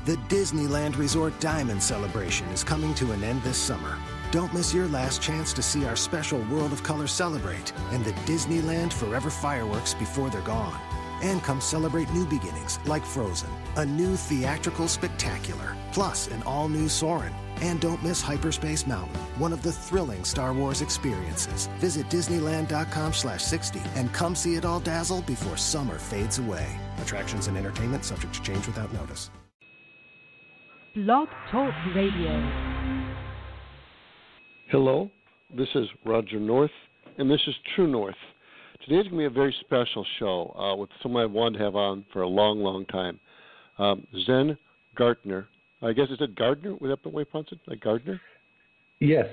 The Disneyland Resort Diamond Celebration is coming to an end this summer. Don't miss your last chance to see our special World of Color celebrate and the Disneyland Forever fireworks before they're gone. And come celebrate new beginnings like Frozen, a new theatrical spectacular, plus an all-new Soarin'. And don't miss Hyperspace Mountain, one of the thrilling Star Wars experiences. Visit Disneyland.com/60 and come see it all dazzle before summer fades away. Attractions and entertainment subject to change without notice. Blog Talk Radio. Hello, this is Roger North, and this is True North. Today's going to be a very special show with someone I've wanted to have on for a long, long time. Zen Gardner. I guess is it Gardner? Was that the way you pronounce it? Like Gardner? Yes,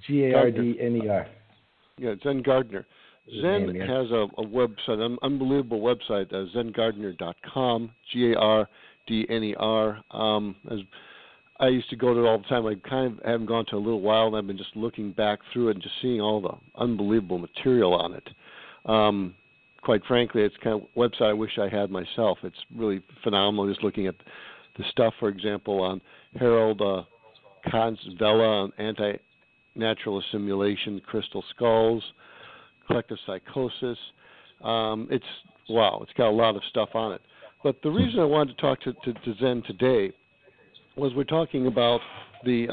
Gardner. Yeah, Zen Gardner. Zen has a website, an unbelievable website, zengardner.com, Gardner. As I used to go to it all the time. I kind of haven't gone to a little while, and I've been just looking back through it and just seeing all the unbelievable material on it. Quite frankly, it's kind of a website I wish I had myself. It's really phenomenal just looking at the stuff, for example, on Harold Kahn's Vela on anti-natural assimilation, crystal skulls, collective psychosis. It's got a lot of stuff on it. But the reason I wanted to talk to Zen today was we're talking about the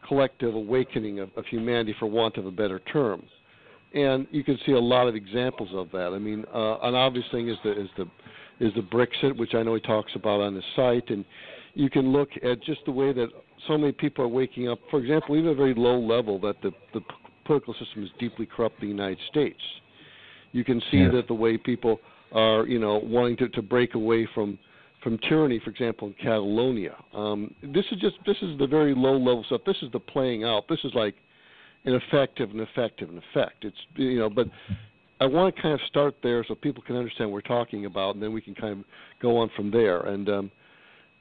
collective awakening of humanity, for want of a better term, and you can see a lot of examples of that. I mean, an obvious thing is the Brexit, which I know he talks about on his site, and you can look at just the way that so many people are waking up. For example, even at a very low level, that the political system is deeply corrupt in the United States. You can see that the way people are, wanting to break away from tyranny, for example, in Catalonia. This is the very low level stuff. This is the playing out. This is like an effect. It's but I want to kind of start there so people can understand what we're talking about, and then we can kind of go on from there. And a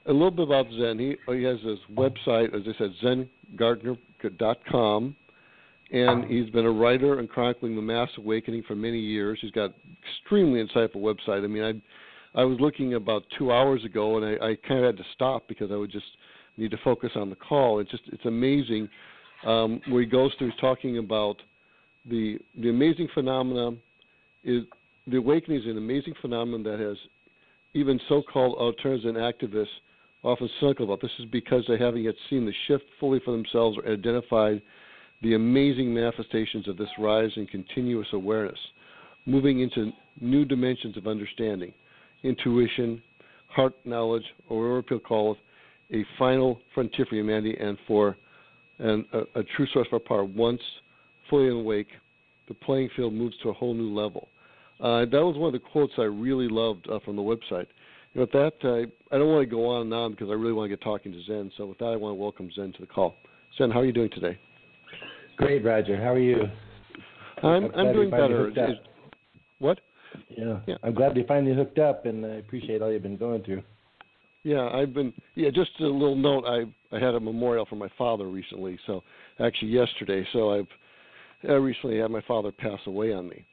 little bit about Zen. He has this website, as I said, zengardner.com, and he's been a writer and chronicling the mass awakening for many years. He's got extremely insightful website. I mean, I was looking about 2 hours ago, and I kind of had to stop because I would just need to focus on the call. It's amazing where he goes through. He's talking about the amazing phenomenon. The awakening is an amazing phenomenon that has even so-called alternatives and activists often cynical about. This is because they haven't yet seen the shift fully for themselves or identified the amazing manifestations of this rise in continuous awareness, moving into new dimensions of understanding, intuition, heart knowledge, or whatever people call it, a final frontier for humanity and a true source of our power. Once fully awake, the playing field moves to a whole new level. That was one of the quotes I really loved from the website. With that, I don't want to go on and on because I really want to get talking to Zen. So with that, I want to welcome Zen to the call. Zen, how are you doing today? Great, Roger. How are you? I'm doing better. What? Yeah, I'm glad we finally hooked up, and I appreciate all you've been going through. Yeah, just a little note, I had a memorial for my father recently, so actually yesterday, so I recently had my father pass away on me.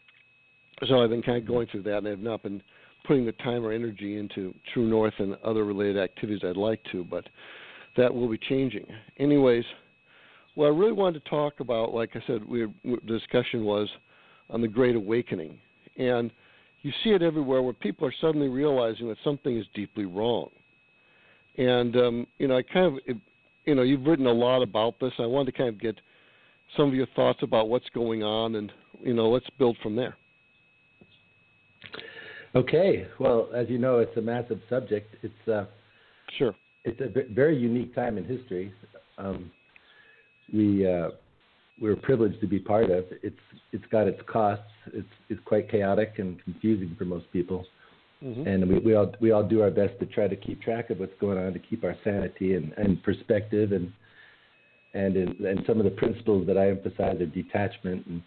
So I've been kind of going through that, and I've not been putting the time or energy into True North and other related activities I'd like to, but that will be changing. Anyways, what I really wanted to talk about, like I said, the discussion was on the Great Awakening, and you see it everywhere where people are suddenly realizing that something is deeply wrong. And, you've written a lot about this. I wanted to kind of get some of your thoughts about what's going on, and, let's build from there. Okay. Well, as you know, it's a massive subject. It's sure. It's a very unique time in history. We're privileged to be part of. It's got its costs. It's quite chaotic and confusing for most people. Mm-hmm. And we all do our best to try to keep track of what's going on, to keep our sanity and perspective, and some of the principles that I emphasize are detachment and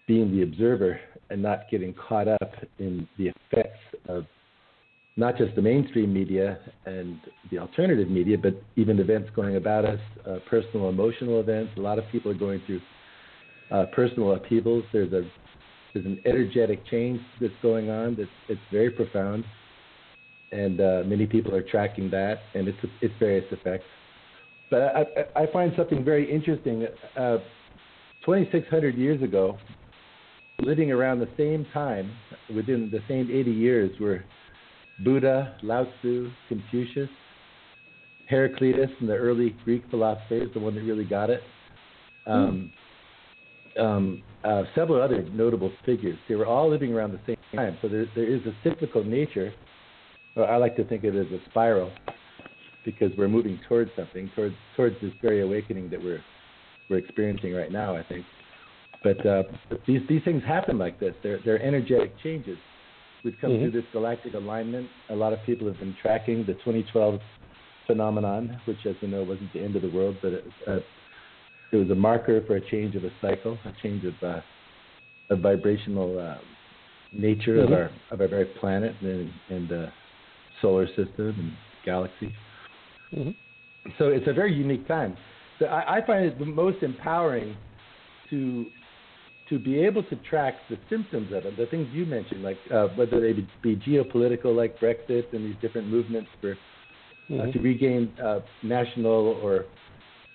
being the observer and not getting caught up in the effects of not just the mainstream media and the alternative media, but even events going about us, personal, emotional events. A lot of people are going through personal upheavals. There's an energetic change that's going on it's very profound. and many people are tracking that and its various effects. But I find something very interesting. 2,600 years ago, living around the same time, within the same 80 years, were Buddha, Lao Tzu, Confucius, Heraclitus, and the early Greek philosophers, the one that really got it. Several other notable figures. They were all living around the same time. So there is a cyclical nature. Or I like to think of it as a spiral, because we're moving towards something, towards this very awakening that we're experiencing right now, I think. But these things happen like this. They're energetic changes. We've come through this galactic alignment. A lot of people have been tracking the 2012 phenomenon, which, as we know, wasn't the end of the world, but it was a marker for a change of a cycle, a change of vibrational nature of our very planet and solar system and galaxy. So it's a very unique time. So I find it the most empowering to be able to track the symptoms of it, the things you mentioned, like whether they be geopolitical, like Brexit and these different movements for to regain national or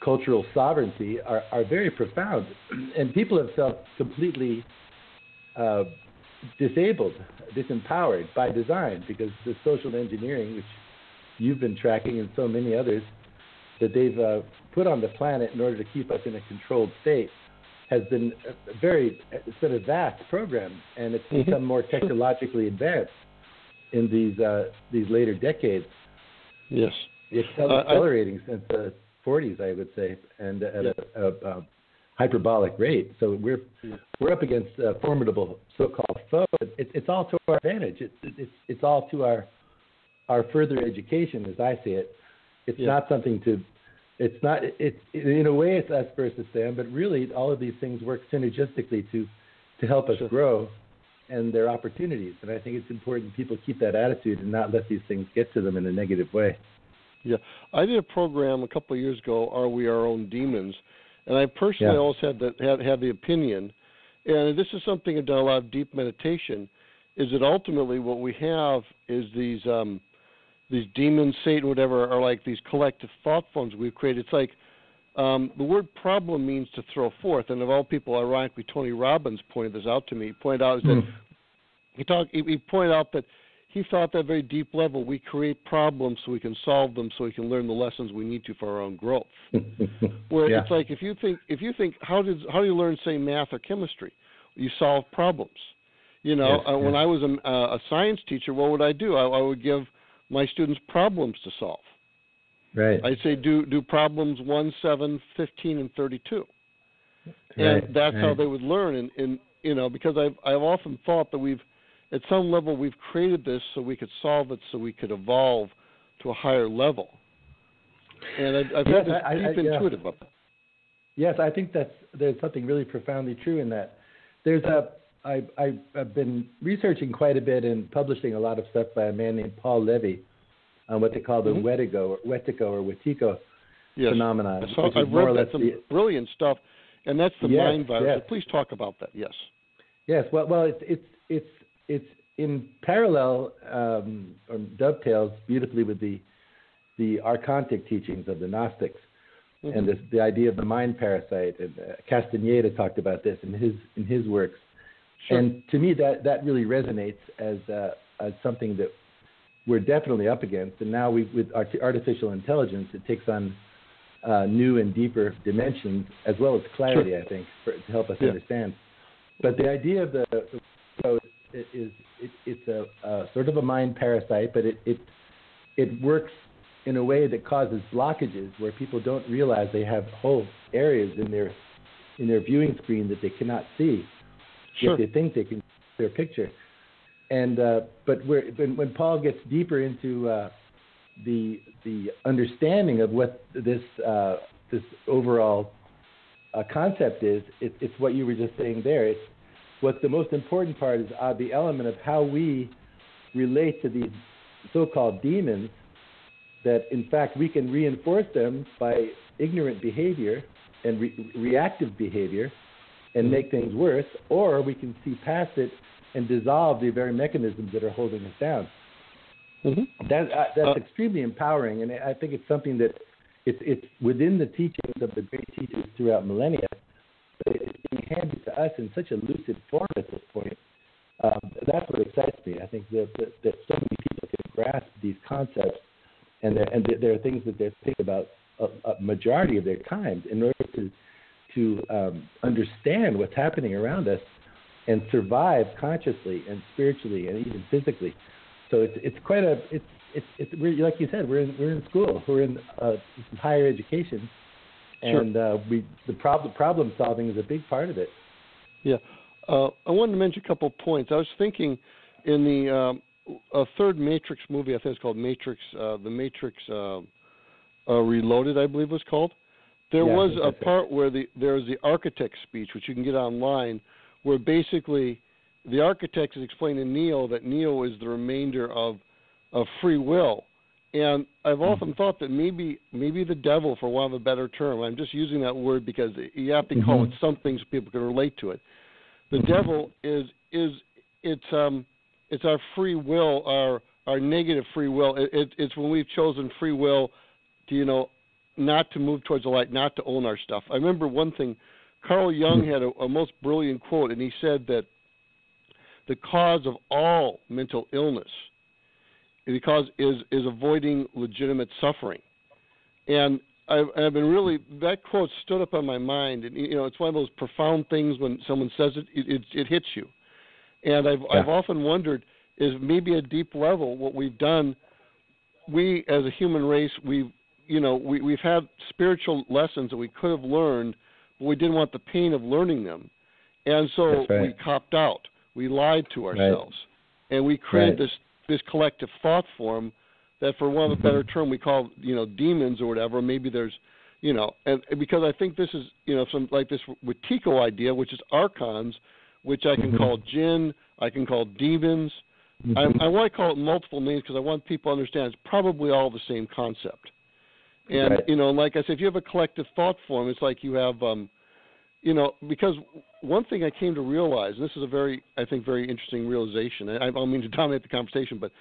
cultural sovereignty are very profound. And people have felt completely disabled, disempowered by design, because the social engineering, which you've been tracking and so many others, that they've put on the planet in order to keep us in a controlled state, has been it's been a vast program, and it's become more technologically advanced in these later decades. Yes. It's accelerating since the 40s, I would say, and at a hyperbolic rate. So we're up against a formidable so-called foe. It's all to our advantage. It's all to our further education, as I see it. It's not something to. It's not. It's in a way it's us versus them, but really all of these things work synergistically to help us grow, and their opportunities. And I think it's important people keep that attitude and not let these things get to them in a negative way. Yeah, I did a program a couple of years ago, Are We Our Own Demons? And I personally always had the opinion, and this is something I've done a lot of deep meditation, is that ultimately what we have is these demons, Satan, whatever, are like these collective thought forms we've created. It's like the word problem means to throw forth, and of all people, ironically, Tony Robbins pointed this out to me. He pointed out that he pointed out that he thought at that very deep level we create problems so we can solve them, so we can learn the lessons we need to for our own growth. Where it's like if you think how do you learn, say, math or chemistry? You solve problems. When I was a science teacher, what would I do? I would give my students problems to solve. Right. I'd say do problems 1, 7, 15, and 32. And that's how they would learn. And because I've often thought that at some level we've created this so we could solve it, so we could evolve to a higher level. And I've had this deep intuitive about that. Yes, I think there's something really profoundly true in that. I've been researching quite a bit and publishing a lot of stuff by a man named Paul Levy on what they call the Wetiko phenomenon. I've read that. Some brilliant stuff, and that's the mind virus. So please talk about that. Yes. Yes. Well, it's in parallel or dovetails beautifully with the archontic teachings of the Gnostics. And the idea of the mind parasite, and Castaneda talked about this in his works. Sure. And to me, that really resonates as something that we're definitely up against. And now with artificial intelligence, it takes on new and deeper dimensions, as well as clarity, I think, to help us understand. But the idea of it's a sort of a mind parasite, but it works in a way that causes blockages where people don't realize they have whole areas in their viewing screen that they cannot see. Sure. If they think they can see their picture. And but when Paul gets deeper into the understanding of what this overall concept is, it's what you were just saying there. It's what the most important part is the element of how we relate to these so-called demons, that in fact we can reinforce them by ignorant behavior and reactive behavior and make things worse, or we can see past it and dissolve the very mechanisms that are holding us down. That's extremely empowering, and I think it's something that it's within the teachings of the great teachers throughout millennia, but it's being handed to us in such a lucid form at this point. That's what excites me. I think that so many people can grasp these concepts, and there are things that they think about a majority of their time in order to understand what's happening around us and survive consciously and spiritually and even physically. So it's quite we're, like you said, we're in school, we're in higher education, and the problem solving is a big part of it. Yeah, I wanted to mention a couple of points. I was thinking in the third Matrix movie, I think it's called Matrix, the Matrix Reloaded, I believe it was called. There was a part where there was the architect speech, which you can get online, where basically the architect is explaining to Neo that Neo is the remainder of free will. And I've often thought that maybe the devil, for want of a better term, I'm just using that word because you have to call it something so people can relate to it. The devil it's our free will, our negative free will. It's when we've chosen free will to, not to move towards the light, not to own our stuff. I remember one thing, Carl Jung had a most brilliant quote, and he said that the cause of all mental illness is avoiding legitimate suffering. And I've been really, that quote stood up on my mind, and it's one of those profound things when someone says it hits you. And I've often wondered, is maybe a deep level what we've done. We as a human race, we've had spiritual lessons that we could have learned, but we didn't want the pain of learning them, and so we copped out. We lied to ourselves, and we created this collective thought form that, for want of a better term, we call demons or whatever. Maybe there's and because I think this is some like this Wetiko idea, which is archons, which I can call jinn, I can call demons. I want to call it multiple names because I want people to understand it's probably all the same concept. And like I said, if you have a collective thought form, it's like you have because one thing I came to realize, and this is a very interesting realization. I don't mean to dominate the conversation, but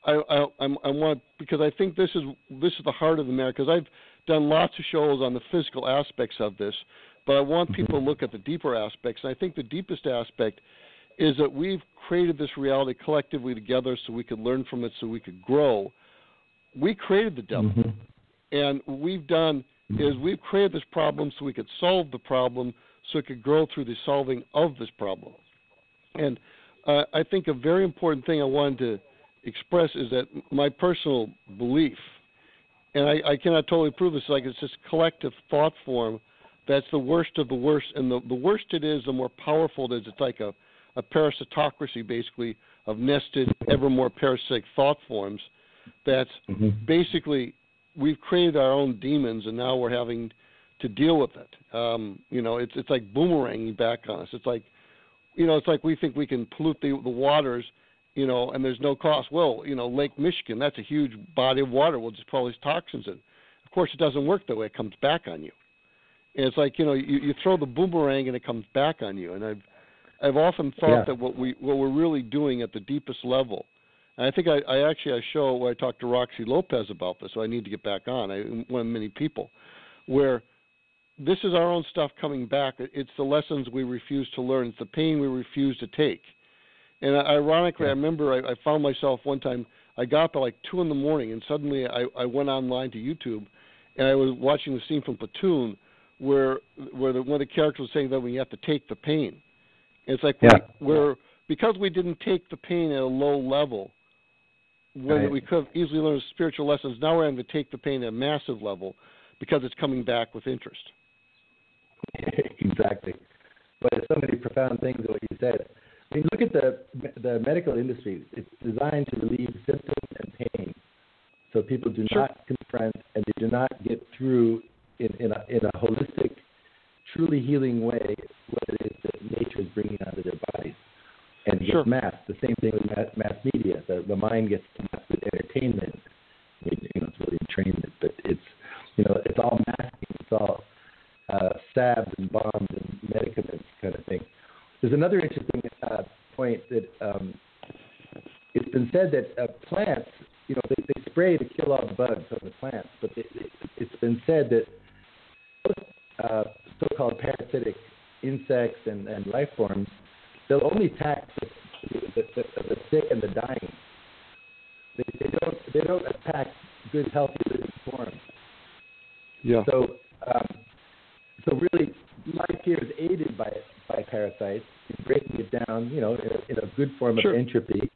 I want, because I think this is the heart of the matter, because I've done lots of shows on the physical aspects of this, but I want people to look at the deeper aspects. And I think the deepest aspect is that we've created this reality collectively together so we could learn from it, so we could grow. We created the devil. And what we've done is we've created this problem so we could solve the problem, so it could grow through the solving of this problem. And I think a very important thing I wanted to express is that my personal belief, and I cannot totally prove this, like it's this collective thought form that's the worst of the worst. And the worst it is, the more powerful it is. It's like a parasitocracy, basically, of nested, ever more parasitic thought forms that's basically, we've created our own demons, and now we're having to deal with it. It's like boomeranging back on us. It's like, it's like we think we can pollute the waters, and there's no cost. Well, Lake Michigan, that's a huge body of water. We'll just put all these toxins in. Of course, it doesn't work that way. It comes back on you. And it's like, you throw the boomerang and it comes back on you. And I've often thought that what we're really doing at the deepest level, and I think I actually had a show where I talked to Roxy Lopez about this, so I need to get back on. One of many people, where this is our own stuff coming back. It's the lessons we refuse to learn. It's the pain we refuse to take. And ironically, I remember I found myself one time, I got up at like 2 in the morning, and suddenly I went online to YouTube, and I was watching the scene from Platoon where one of the characters was saying that we have to take the pain. And it's like because we didn't take the pain at a low level, when we could have easily learned spiritual lessons, now we're having to take the pain at a massive level because it's coming back with interest. Exactly. But there's so many profound things in what you said. I mean, look at the medical industry. It's designed to relieve symptoms and pain, so people do not confront and they do not get through in a holistic, truly healing way what it is that nature is bringing out of their bodies. And it gets masked. The same thing with mass media. The mind gets masked with entertainment. I mean, it's really entrainment, but it's it's all masking. It's all salves and bombs and medicaments kind of thing. There's another interesting point that it's been said that plants, kill all the bugs on the plants. But it's been said that most so-called parasitic insects and life forms, they'll only attack the sick and the dying. They don't attack good, healthy living forms. Yeah. So really, life here is aided by parasites in breaking it down, in a good form of entropy,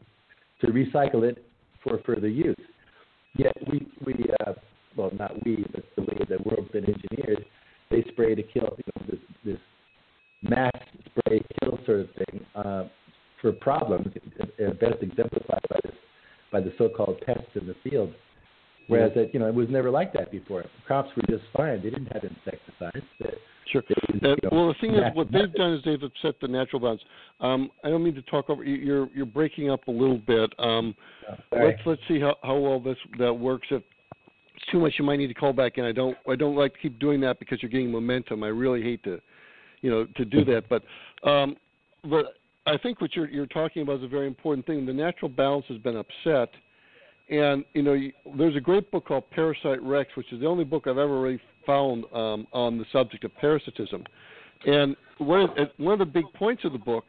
to recycle it for further use. Yet well, not we, but the way the world's been engineered, they spray to kill, this mass spray kill sort of thing for problems, best exemplified by the so-called pests in the field. Whereas it was never like that before. Crops were just fine. They didn't have insecticides. Well, the thing is, what they've done is they've upset the natural balance. I don't mean to talk over. You're breaking up a little bit. Let's see how well that works. If it's too much, you might need to call back in. I don't like to keep doing that because you're getting momentum. I really hate to do that. But I think what you're talking about is a very important thing. The natural balance has been upset. And, there's a great book called Parasite Rex, which is the only book I've ever really found on the subject of parasitism. And one of the big points of the book,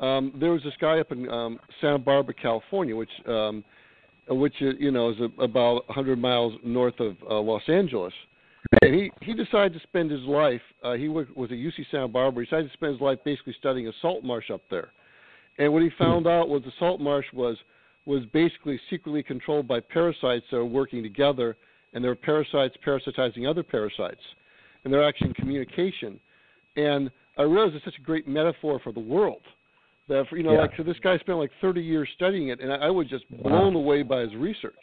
there was this guy up in Santa Barbara, California, which is about 100 miles north of Los Angeles. And he decided to spend his life, he was at UC Santa Barbara, he decided to spend his life basically studying a salt marsh up there. And what he found out was the salt marsh was basically secretly controlled by parasites that are working together, and there are parasites parasitizing other parasites, and they're actually in communication. And I realized it's such a great metaphor for the world. That so this guy spent like 30 years studying it, and I was just blown away by his research.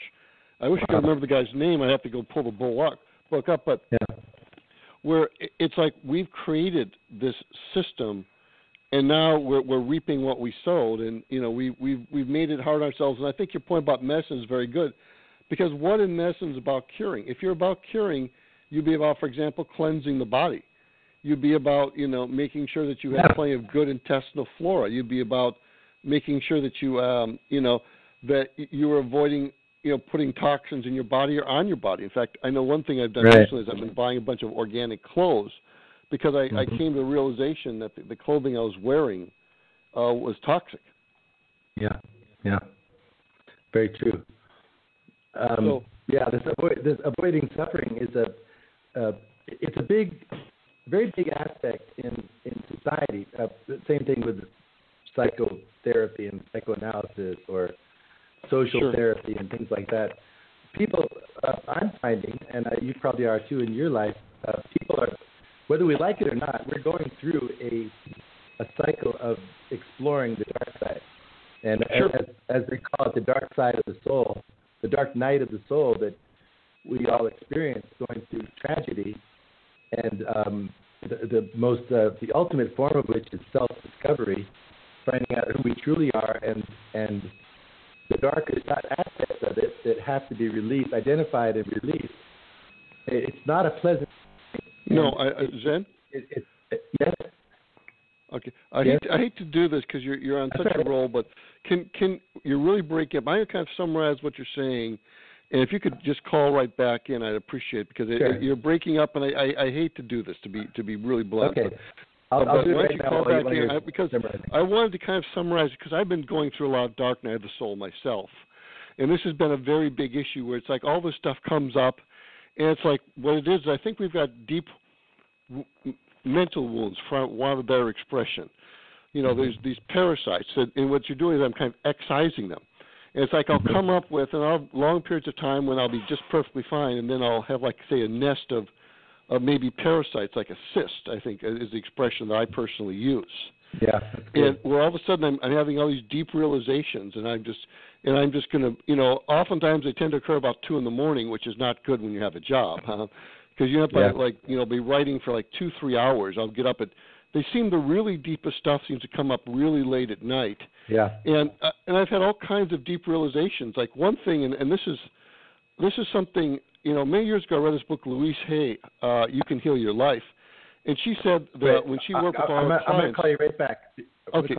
I wish I could remember the guy's name. I'd have to go pull the book up, but where it's like we've created this system. And now we're reaping what we sowed, and we've made it hard on ourselves. And I think your point about medicine is very good, because what in medicine is about curing? If you're about curing, you'd be about, for example, cleansing the body. You'd be about making sure that you have plenty of good intestinal flora. You'd be about making sure that you that you are avoiding putting toxins in your body or on your body. In fact, I know one thing I've done recently is I've been buying a bunch of organic clothes, because I came to the realization that the clothing I was wearing was toxic. Yeah. Very true. This avoiding suffering is it's a very big aspect in society. The same thing with psychotherapy and psychoanalysis or social therapy and things like that. People, I'm finding, and you probably are too in your life, people are, whether we like it or not, we're going through a cycle of exploring the dark side. And as they call it, the dark side of the soul, the dark night of the soul that we all experience going through tragedy. And the ultimate form of which is self-discovery, finding out who we truly are, and the darker aspects of it that have to be released, identified and released. It's not a pleasant thing. No, Zen? Yes? Okay. I hate to do this because you're on such a roll, but can you really break it? I can kind of summarize what you're saying, and if you could just call right back in, I'd appreciate it, because you're breaking up, and I hate to do this, to be really blunt. Okay. But I'll do it why right don't you now call while back in? Because I wanted to kind of summarize it, because I've been going through a lot of dark night of the soul myself, and this has been a very big issue where it's like all this stuff comes up, and it's like what it is. I think we've got deep mental wounds, for want of a better expression. There's these parasites, and what you're doing is I'm kind of excising them. And it's like I'll come up with, and I'll have long periods of time when I'll be just perfectly fine, and then I'll have, like, say, a nest of maybe parasites, like a cyst, I think, is the expression that I personally use. Yeah. And where all of a sudden I'm having all these deep realizations, and I'm just going to, oftentimes they tend to occur about 2 a.m, which is not good when you have a job, because you have to, be writing for like 2-3 hours. I'll get up they seem the really deepest stuff seems to come up really late at night. Yeah. And I've had all kinds of deep realizations. Like one thing, and this is something, many years ago I read this book, Louise Hay, You Can Heal Your Life. And she said that when she worked with all her clients. I'm going to call you right back. Okay,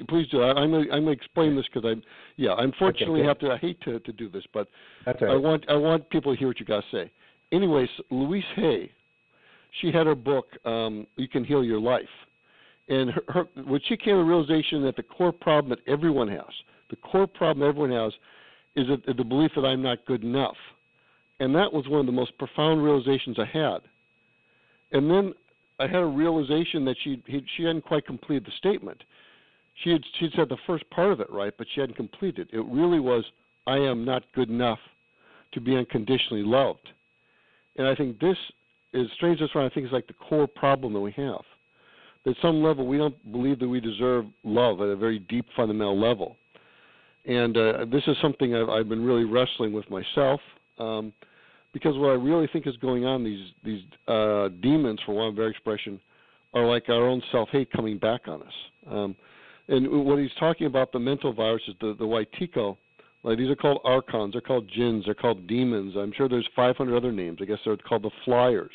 please do. I'm going to explain this because unfortunately I hate to do this, but that's all right. I want people to hear what you got to say. Anyways, Louise Hay, she had her book, You Can Heal Your Life. And when she came to the realization that the core problem that everyone has, is the belief that I'm not good enough. And that was one of the most profound realizations I had. And then I had a realization that she hadn't quite completed the statement. She'd said the first part of it right, but she hadn't completed it. It really was, I am not good enough to be unconditionally loved. And I think this is, strange this one, I think is like the core problem that we have. That at some level we don't believe that we deserve love at a very deep fundamental level. And this is something I've been really wrestling with myself, because what I really think is going on, these demons, for want of a better expression, are like our own self-hate coming back on us. And what he's talking about, the mental viruses, the Waitiko, like these are called archons, they're called jinns, they're called demons. I'm sure there's 500 other names. I guess they're called the flyers.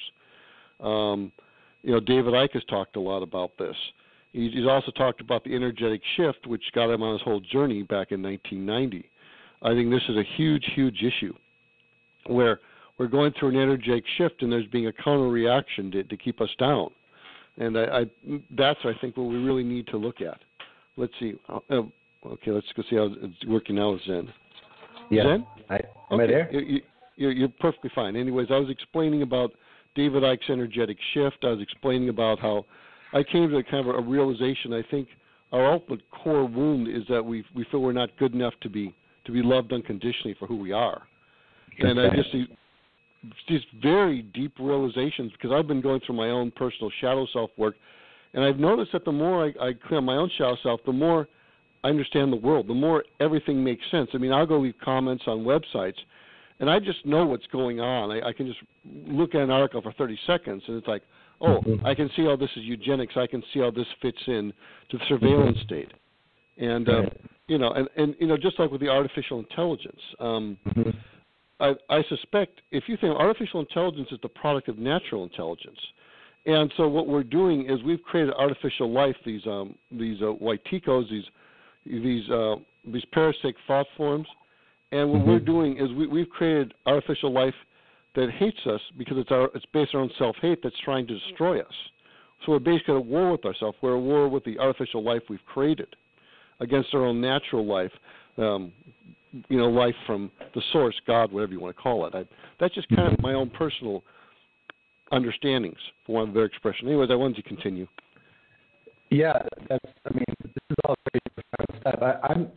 David Icke has talked a lot about this. He's also talked about the energetic shift, which got him on his whole journey back in 1990. I think this is a huge, huge issue where we're going through an energetic shift and there's being a counter reaction to keep us down. And that's, I think, what we really need to look at. Let's see. Okay, let's go see how it's working now with Zen. Yeah. Zen? Am I there? You're perfectly fine. Anyways, I was explaining about David Icke's energetic shift. I was explaining about how I came to kind of a realization. I think our ultimate core wound is that we feel we're not good enough to be loved unconditionally for who we are. And I just see these very deep realizations, because I've been going through my own personal shadow self work, and I've noticed that the more I clear my own shadow self, the more I understand the world, the more everything makes sense. I mean, I'll go leave comments on websites, and I just know what's going on. I can just look at an article for 30 seconds, and it's like, I can see how this is eugenics. I can see how this fits in to the surveillance state. And, just like with the artificial intelligence, I suspect if you think artificial intelligence is the product of natural intelligence, and so what we're doing is we've created artificial life, these Waitikos, these parasitic thought forms, and what we're doing is we've created artificial life that hates us because it's based on self-hate that's trying to destroy us. So we're basically at war with ourselves. We're at war with the artificial life we've created against our own natural life, life from the source, God, whatever you want to call it. That's just kind of my own personal understandings, for want of a better expression. Anyways, I wanted to continue. Yeah, this is all very profound stuff.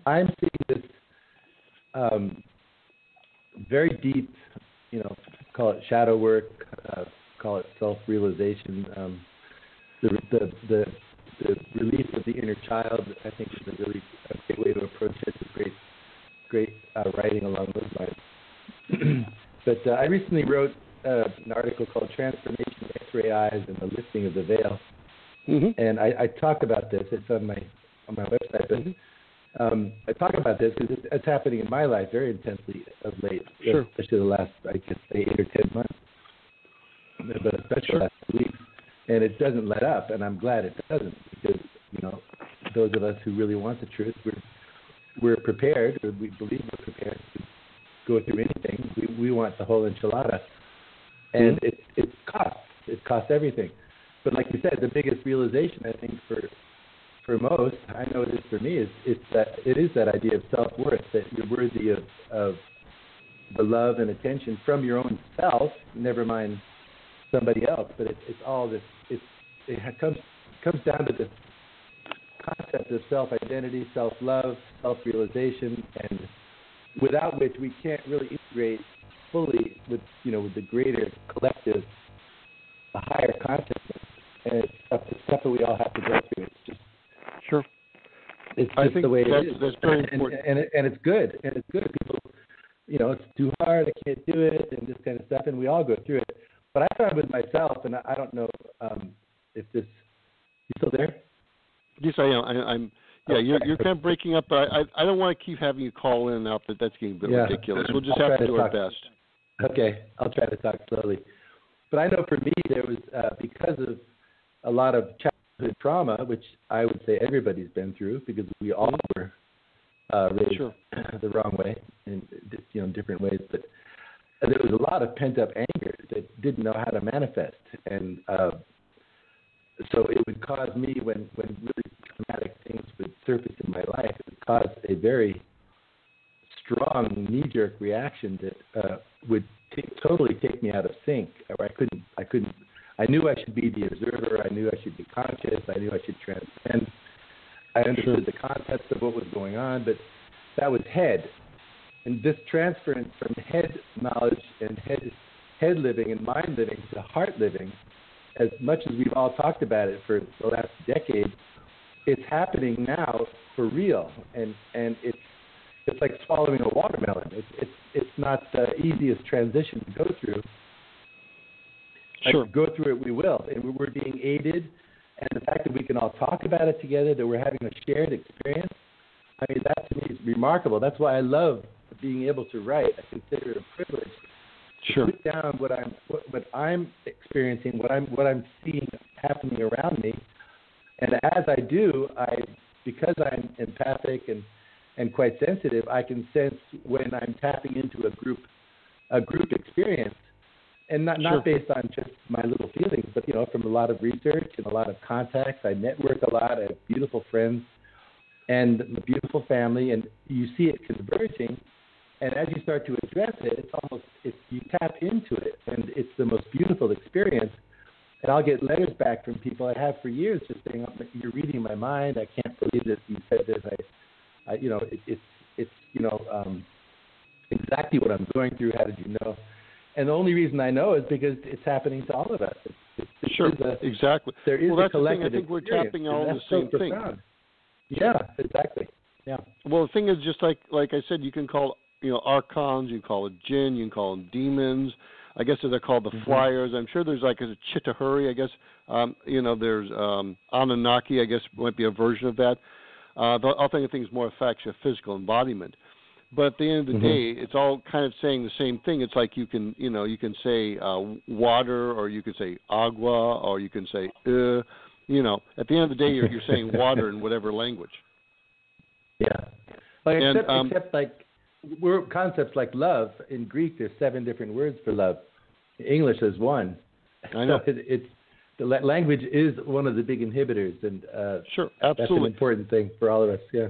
I'm seeing this very deep, call it shadow work, call it self-realization. The release of the inner child, I think, is a really great way to approach it. It's great writing along those lines. But I recently wrote an article called Transformation X-Ray Eyes and the Lifting of the Veil. And I talk about this. It's on my website. But I talk about this because it's happening in my life very intensely of late, especially the last, 8 or 10 months, but especially the last 2 weeks. And it doesn't let up, and I'm glad it doesn't, because those of us who really want the truth, we're prepared, or we believe we're prepared to go through anything. We want the whole enchilada, and it costs everything. But like you said, the biggest realization, I think, for most, I know it is for me, is that idea of self-worth, that you're worthy of the love and attention from your own self, never mind somebody else. But it's all this. It comes down to this concept of self-identity, self-love, self-realization, and without which we can't really integrate fully with the greater collective, a higher consciousness. And it's stuff that we all have to go through. It's just It's just the way it is. That's very important. And it's good. And it's good. People, it's too hard. I can't do it, and this kind of stuff. And we all go through it. But I found with myself, and I don't know if this. You still there? Yes, I am. I'm. Yeah, you're kind of breaking up, but I don't want to keep having you call in and out. That's getting a bit ridiculous. We'll just have to do our best. Okay, I'll try to talk slowly. But I know for me, there was because of a lot of childhood trauma, which I would say everybody's been through because we all were raised the wrong way in different ways. But there was a lot of pent-up anger that didn't know how to manifest, and so it would cause me when really traumatic things would surface in my life, it would cause a very strong knee-jerk reaction that would totally take me out of sync. Or I couldn't. I knew I should be the observer. I knew I should be conscious. I knew I should transcend. I understood the concepts of what was going on, but that was head. And this transference from head knowledge and head living and mind living to heart living, as much as we've all talked about it for the last decade, it's happening now for real. And it's like swallowing a watermelon. It's not the easiest transition to go through. Go through it we will, and we're being aided. And the fact that we can all talk about it together, that we're having a shared experience, I mean, that to me is remarkable. That's why I love being able to write. I consider it a privilege to put down what I'm experiencing, what I'm seeing happening around me. And as I do, because I'm empathic and quite sensitive, I can sense when I'm tapping into a group experience. And not based on just my little feelings, but, from a lot of research and a lot of contacts. I network a lot. I have beautiful friends and a beautiful family, and you see it converging. And as you start to address it, you tap into it, and it's the most beautiful experience. And I'll get letters back from people I have for years just saying, "You're reading my mind. I can't believe that you said this. It's exactly what I'm going through. How did you know?" And the only reason I know is because it's happening to all of us. Exactly. There is that's a collective the thing. I think we're tapping all the same thing. Yeah, exactly. Yeah. Well, the thing is, just like I said, you can call archons, you can call it jinn, you can call them demons. I guess they're called the flyers. I'm sure there's like a Chittahuri. I guess there's Anunnaki. I guess might be a version of that. I'll think of things more affects your physical embodiment. But at the end of the day, it's all kind of saying the same thing. It's like you can say water, or you can say agua, or you can say At the end of the day, you're saying water in whatever language. Yeah. Except like concepts like love. In Greek, there's 7 different words for love. In English, there's 1. I know. So the language is one of the big inhibitors, and absolutely, that's an important thing for all of us. Yeah.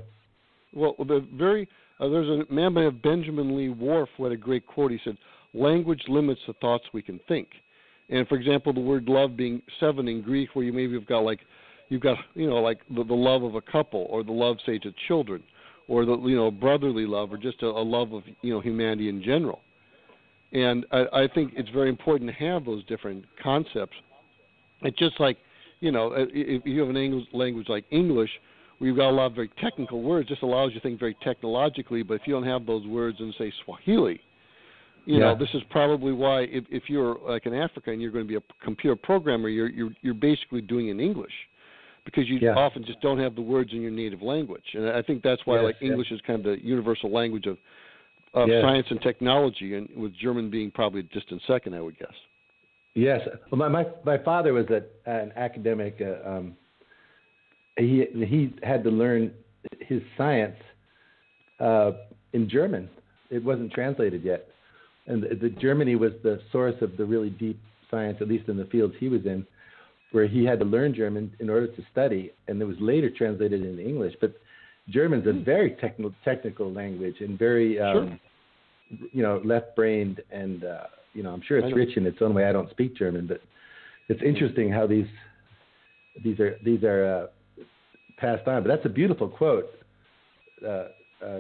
Well, there's a man by Benjamin Lee Whorf who had a great quote. He said, "Language limits the thoughts we can think." And for example, the word love being 7 in Greek, where you maybe have got like the love of a couple, or the love, say, to children, or the brotherly love, or just a love of humanity in general. And I think it's very important to have those different concepts. It's just like if you have an language like English, where you've got a lot of very technical words, just allows you to think very technologically. But if you don't have those words in, say, Swahili, this is probably why if you're like in Africa and you're going to be a computer programmer, you're basically doing it in English, because you often just don't have the words in your native language. And I think that's why English is kind of the universal language of science and technology, and with German being probably a distant second, I would guess. Yes. Well, my father was an academic. He had to learn his science in German. It wasn't translated yet. And the Germany was the source of the really deep science, at least in the fields he was in, where he had to learn German in order to study, and it was later translated into English. But German's a very technical language, and very, left-brained, and I'm sure it's rich in its own way. I don't speak German, but it's interesting how these are passed on. But that's a beautiful quote,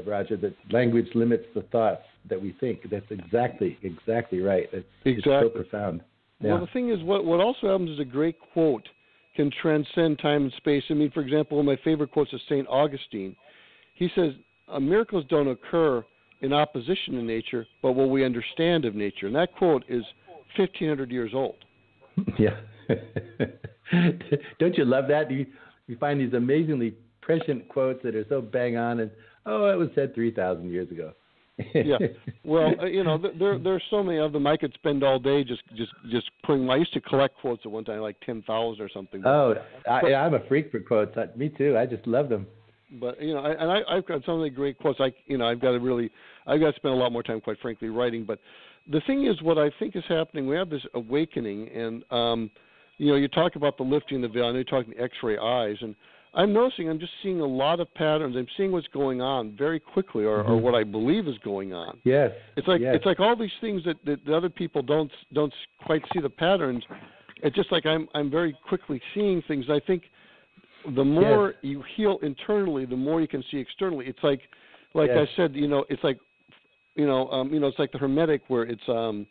Roger, that language limits the thoughts that we think. That's exactly right. It's so profound. Yeah. Well, the thing is, what also happens is a great quote can transcend time and space. I mean, for example, one of my favorite quotes is St. Augustine. He says, miracles don't occur in opposition to nature, but what we understand of nature. And that quote is 1,500 years old. Yeah. Don't you love that? You find these amazingly prescient quotes that are so bang on, and it was said 3,000 years ago. Yeah. Well, there's so many of them. I could spend all day just putting. I used to collect quotes at one time, like 10,000 or something. I'm a freak for quotes. Me too. I just love them. But I've got some of the great quotes. I've got to spend a lot more time, quite frankly, writing. But the thing is, what I think is happening, we have this awakening, and you talk about the lifting the veil. I know you're talking X-ray eyes, and I'm noticing, I'm just seeing a lot of patterns. I'm seeing what's going on very quickly, or what I believe is going on. Yes. It's like all these things that the other people don't quite see the patterns. It's just like I'm very quickly seeing things. I think the more you heal internally, the more you can see externally. It's like I said, it's like it's like the Hermetic, where it's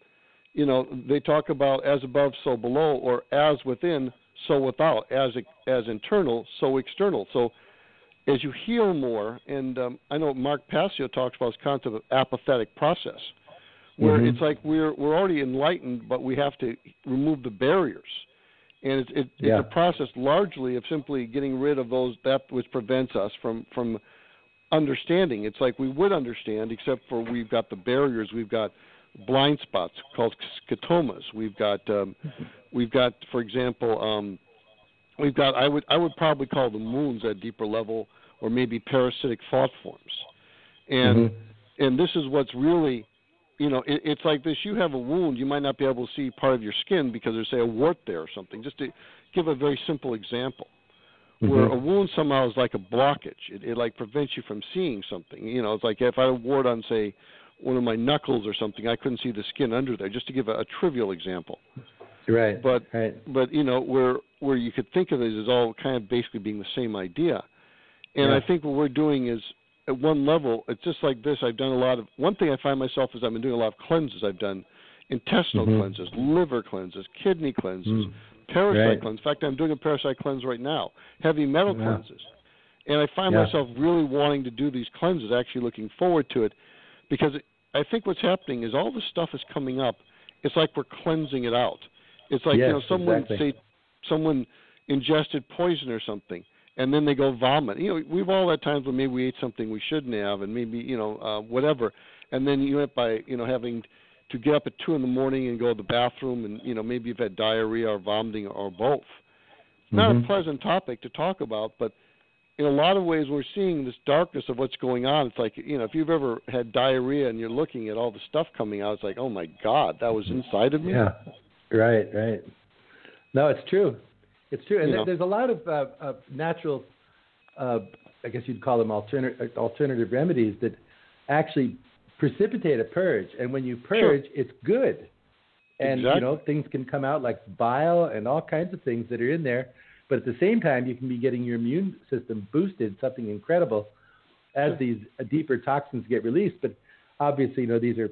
they talk about as above, so below, or as within, so without, as internal, so external. So as you heal more, and I know Mark Passio talks about this concept of apathetic process, where it's like we're already enlightened, but we have to remove the barriers. And it's a process largely of simply getting rid of that which prevents us from understanding. It's like we would understand, except for we've got the barriers. We've got blind spots called scotomas. We've got, for example, I would probably call them wounds at a deeper level, or maybe parasitic thought forms. And this is what's really, it's like this. You have a wound, you might not be able to see part of your skin because there's, say, a wart there or something. Just to give a very simple example, where a wound somehow is like a blockage. It like prevents you from seeing something. It's like if I had a wart on, say, one of my knuckles or something, I couldn't see the skin under there, just to give a trivial example. Right. But where you could think of it as all kind of basically being the same idea. And I think what we're doing is, at one level, it's just like this. I've done one thing I find myself is I've been doing a lot of cleanses. I've done intestinal cleanses, liver cleanses, kidney cleanses, parasite cleanses. In fact, I'm doing a parasite cleanse right now, heavy metal cleanses. And I find myself really wanting to do these cleanses, actually looking forward to it, because I think what's happening is all this stuff is coming up. It's like we're cleansing it out. It's like, someone ingested poison or something, and then they go vomit. We've all had times when maybe we ate something we shouldn't have, and maybe, whatever. And then you end by, having to get up at 2 a.m. and go to the bathroom, and, maybe you've had diarrhea or vomiting or both. It's not a pleasant topic to talk about, but in a lot of ways we're seeing this darkness of what's going on. It's like, if you've ever had diarrhea and you're looking at all the stuff coming out, it's like, oh, my God, that was inside of me? Yeah, right. No, it's true. It's true. And there's a lot of natural, I guess you'd call them alternative remedies that actually precipitate a purge. And when you purge, it's good. And, things can come out like bile and all kinds of things that are in there. But at the same time, you can be getting your immune system boosted, something incredible, as these deeper toxins get released. But obviously, these are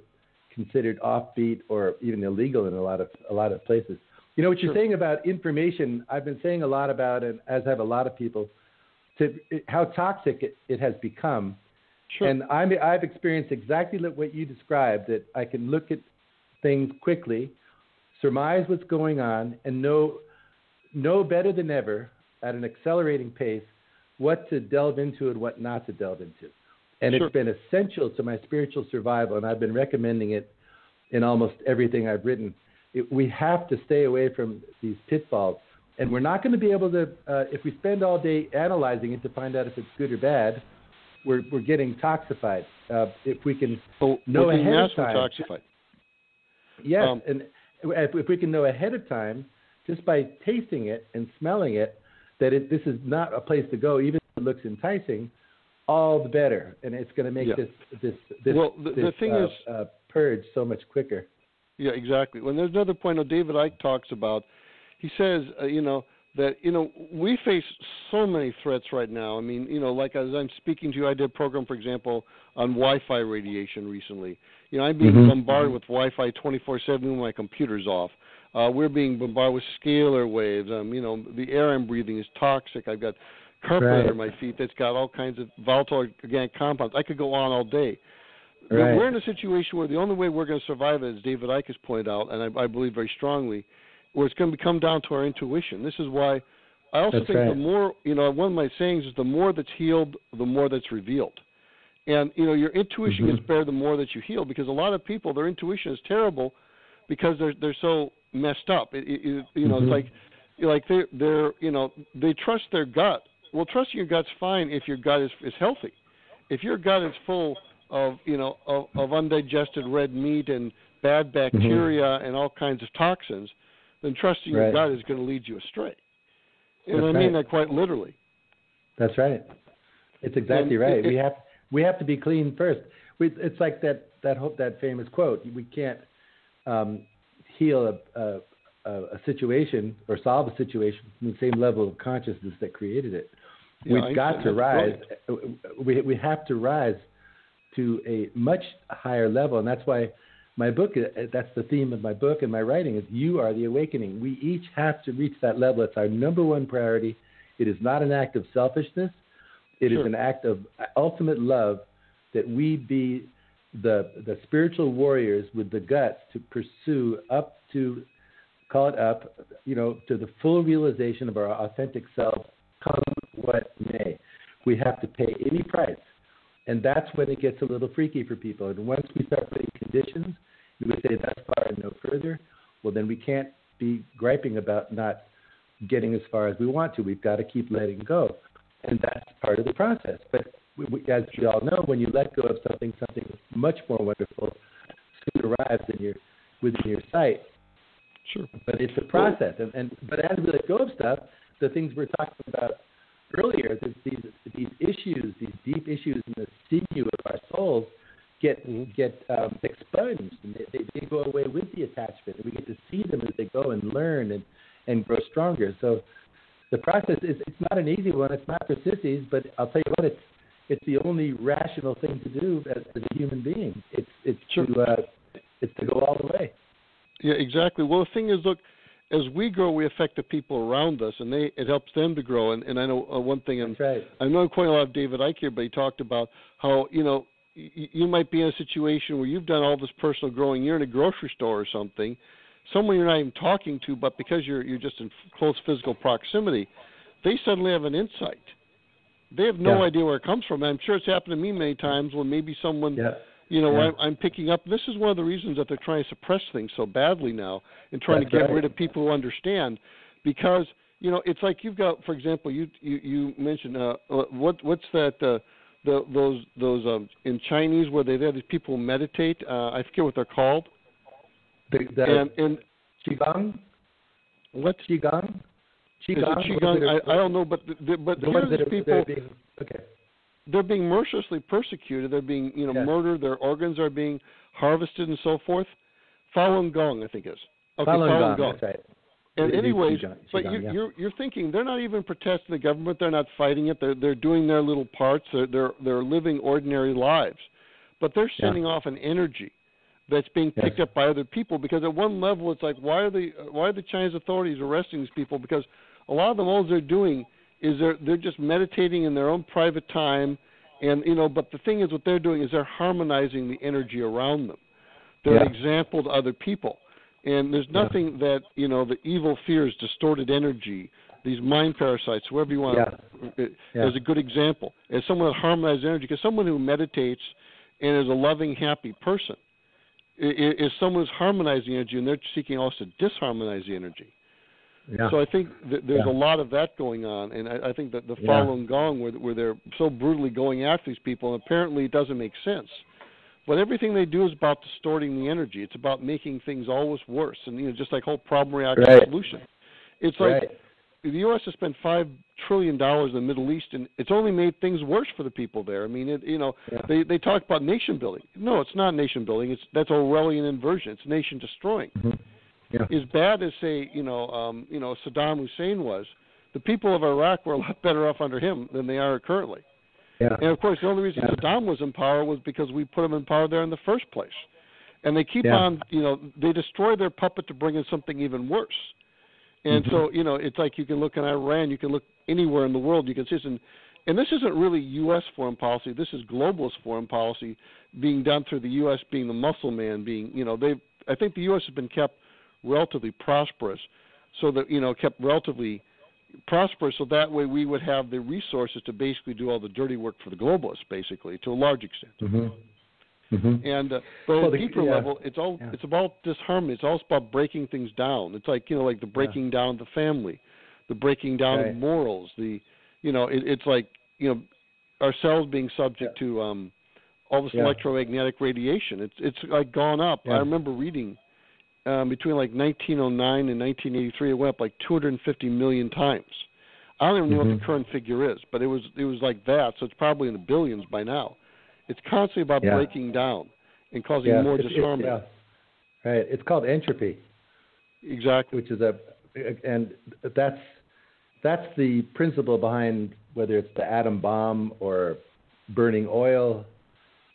considered offbeat or even illegal in a lot of places. What you're saying about information, I've been saying a lot about, and as have a lot of people, how toxic it has become. Sure. And I've experienced exactly what you described, that I can look at things quickly, surmise what's going on, and know better than ever at an accelerating pace what to delve into and what not to delve into. And It's been essential to my spiritual survival, and I've been recommending it in almost everything I've written. We have to stay away from these pitfalls. And we're not going to be able to, if we spend all day analyzing it to find out if it's good or bad, we're getting toxified. If we can know ahead of time. Toxified. Yes, and if we can know ahead of time, just by tasting it and smelling it, that this is not a place to go, even if it looks enticing, all the better. And it's going to make this purge so much quicker. Yeah, exactly. Well, there's another point that David Icke talks about. He says, that, we face so many threats right now. I mean, like as I'm speaking to you, I did a program, for example, on Wi-Fi radiation recently. I'm being bombarded with Wi-Fi 24/7 when my computer's off. We're being bombarded with scalar waves. The air I'm breathing is toxic. I've got carpet under my feet that's got all kinds of volatile organic compounds. I could go on all day. But we're in a situation where the only way we're going to survive it, as David Icke has pointed out, and I believe very strongly, where it's going to come down to our intuition. This is why I also think the more, one of my sayings is the more that's healed, the more that's revealed. And, your intuition gets better the more that you heal, because a lot of people, their intuition is terrible because they're so messed up. It's like they're they trust their gut. Well, trusting your gut's fine if your gut is healthy. If your gut is full of of undigested red meat and bad bacteria and all kinds of toxins, then trusting your gut is going to lead you astray. And I mean that quite literally. That's right. It's exactly right. We have to be clean first. It's like that famous quote. We can't heal a situation or solve a situation from the same level of consciousness that created it. We've got to rise. We have to rise to a much higher level, and that's why my book. That's the theme of my book and my writing is you are the awakening. We each have to reach that level. It's our number one priority. It is not an act of selfishness. It is an act of ultimate love that we be the spiritual warriors with the guts to pursue up to, call it up, to the full realization of our authentic self, come what may. We have to pay any price. And that's when it gets a little freaky for people. And once we start putting conditions, we would say thus far and no further, well, then we can't be griping about not getting as far as we want to. We've got to keep letting go. And that's part of the process. But as we all know, when you let go of something much more wonderful soon arrives within your sight. Sure. But it's a process. But as we let go of stuff, the things we're talking about earlier, these issues, these deep issues in the sinew of our souls get expunged. And they go away with the attachment. And we get to see them as they go and learn and grow stronger. So the process it's not an easy one. It's not for sissies, but I'll tell you what, it's the only rational thing to do as a human being. It's to go all the way. Yeah, exactly. Well, the thing is, look, as we grow, we affect the people around us, and it helps them to grow. And I know one thing. I know quite a lot of David Icke here, but he talked about how you might be in a situation where you've done all this personal growing. You're in a grocery store or something. Someone you're not even talking to, but because you're just in close physical proximity, they suddenly have an insight. They have no idea where it comes from. And I'm sure it's happened to me many times when maybe someone, I'm picking up. This is one of the reasons that they're trying to suppress things so badly now and trying to get rid of people who understand, because it's like you've got, for example, you mentioned what's that those in Chinese where they have these people who meditate. I forget what they're called. And Qigong? What? Qigong? Qigong? I don't know, but here's these people. They're being mercilessly persecuted. They're being murdered. Their organs are being harvested and so forth. Falun Gong, I think is. Okay, Falun Gong. That's right. And anyways, but you're thinking they're not even protesting the government. They're not fighting it. They're doing their little parts. They're living ordinary lives, but they're sending off an energy that's being picked up by other people, because at one level it's like, why are the Chinese authorities arresting these people? Because a lot of them, all they're doing is they're just meditating in their own private time, and but the thing is, what they're doing is they're harmonizing the energy around them. They're an example to other people, and there's nothing that the evil fears, distorted energy, these mind parasites, whoever you want, as a good example, as someone that harmonizes energy, because someone who meditates and is a loving, happy person is someone who's harmonizing energy, and they're seeking also to disharmonize the energy. Yeah. So I think there's a lot of that going on, and I think that the Falun Gong, where they're so brutally going after these people, and apparently it doesn't make sense. But everything they do is about distorting the energy. It's about making things always worse, and just like whole problem reaction solution. It's like the U.S. has spent $5 trillion in the Middle East, and it's only made things worse for the people there. I mean, they talk about nation building. No, it's not nation building. That's Orwellian inversion. It's nation destroying. Mm-hmm. Yeah. As bad as say Saddam Hussein was, the people of Iraq were a lot better off under him than they are currently. Yeah. And of course, the only reason Saddam was in power was because we put him in power there in the first place. And they keep on, they destroy their puppet to bring in something even worse. And so, it's like you can look in Iran, you can look anywhere in the world, you can see this. And this isn't really U.S. foreign policy. This is globalist foreign policy being done through the U.S. being the muscle man, being, I think the U.S. has been kept relatively prosperous, so that, kept relatively, prosperous, so that way we would have the resources to basically do all the dirty work for the globalists, basically, to a large extent. Mm-hmm. Mm-hmm. And but at a deeper level, it's about disharmony. It's all about breaking things down. It's like like the breaking down of the family, the breaking down of morals. It's like our cells being subject to all this electromagnetic radiation. It's like gone up. I remember reading between like 1909 and 1983, it went up like 250 million times. I don't even know what the current figure is, but it was like that. So it's probably in the billions by now. It's constantly about breaking down and causing more disharmony. Right. It's called entropy. Exactly. Which is and that's the principle behind whether it's the atom bomb or burning oil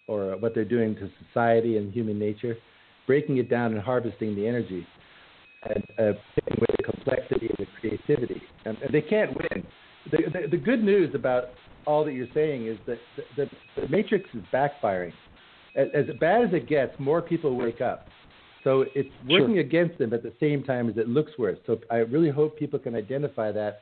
or what they're doing to society and human nature, breaking it down and harvesting the energy and taking away the complexity and the creativity. And they can't win. The good news about all that you're saying is that the matrix is backfiring. As bad as it gets, more people wake up. So it's working against them at the same time as it looks worse. So I really hope people can identify that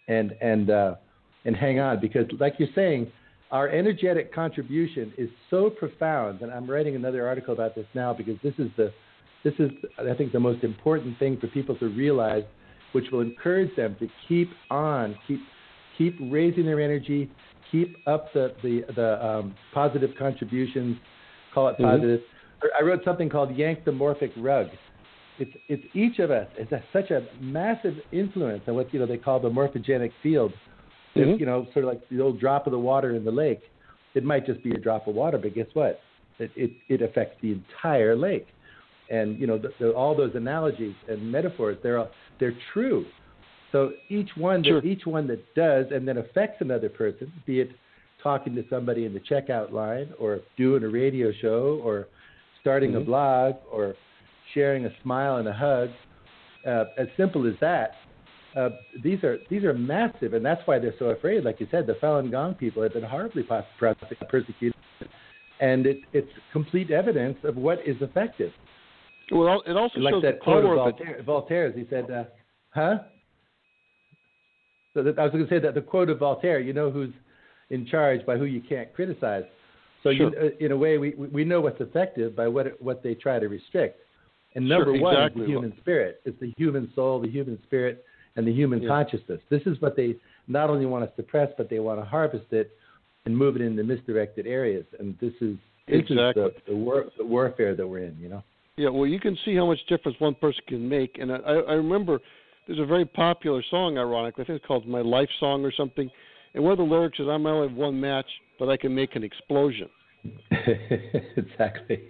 and hang on, because like you're saying, our energetic contribution is so profound. And I'm writing another article about this now, because this is I think the most important thing for people to realize, which will encourage them to keep raising their energy, keep up the positive contributions, call it positive. I wrote something called Yank the Morphic Rug. It's each of us. It's such a massive influence on what they call the morphogenic field. It's, sort of like the old drop of the water in the lake. It might just be a drop of water, but guess what? It affects the entire lake. And all those analogies and metaphors, they're true. So each one that does and then affects another person, be it talking to somebody in the checkout line, or doing a radio show, or starting a blog, or sharing a smile and a hug, as simple as that. These are massive, and that's why they're so afraid. Like you said, the Falun Gong people have been horribly persecuted, and it's complete evidence of what is effective. Well, it also like shows that the quote power of Voltaire's. He said, So I was going to say that the quote of Voltaire, who's in charge by who you can't criticize. So in a way, we know what's effective by what they try to restrict. And number one is the human spirit. It's the human soul, the human spirit, and the human consciousness. This is what they not only want to suppress, but they want to harvest it and move it into misdirected areas. And this is the warfare that we're in, Yeah, well, you can see how much difference one person can make. And I remember there's a very popular song, ironically. I think it's called My Life Song or something. And one of the lyrics is, I might only have one match, but I can make an explosion. Exactly.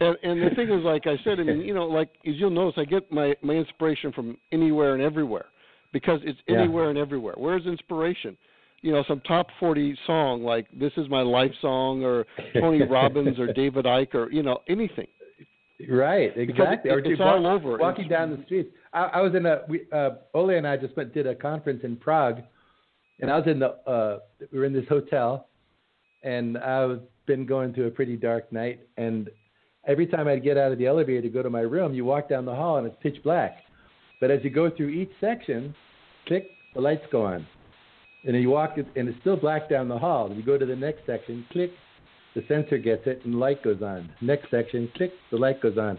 and the thing is, like I said, like as you'll notice, I get my inspiration from anywhere and everywhere, because it's anywhere and everywhere. Where's inspiration? Some top 40 song like This Is My Life Song, or Tony Robbins, or David Icke, or anything. Right, exactly. It's all over. Walking down the streets. I was in Ole and I just did a conference in Prague, and I was we were in this hotel, and I've been going through a pretty dark night, and every time I'd get out of the elevator to go to my room, you walk down the hall and it's pitch black. But as you go through each section, click, the lights go on. And then you walk, and it's still black down the hall. And you go to the next section, click, the sensor gets it, and the light goes on. Next section, click, the light goes on.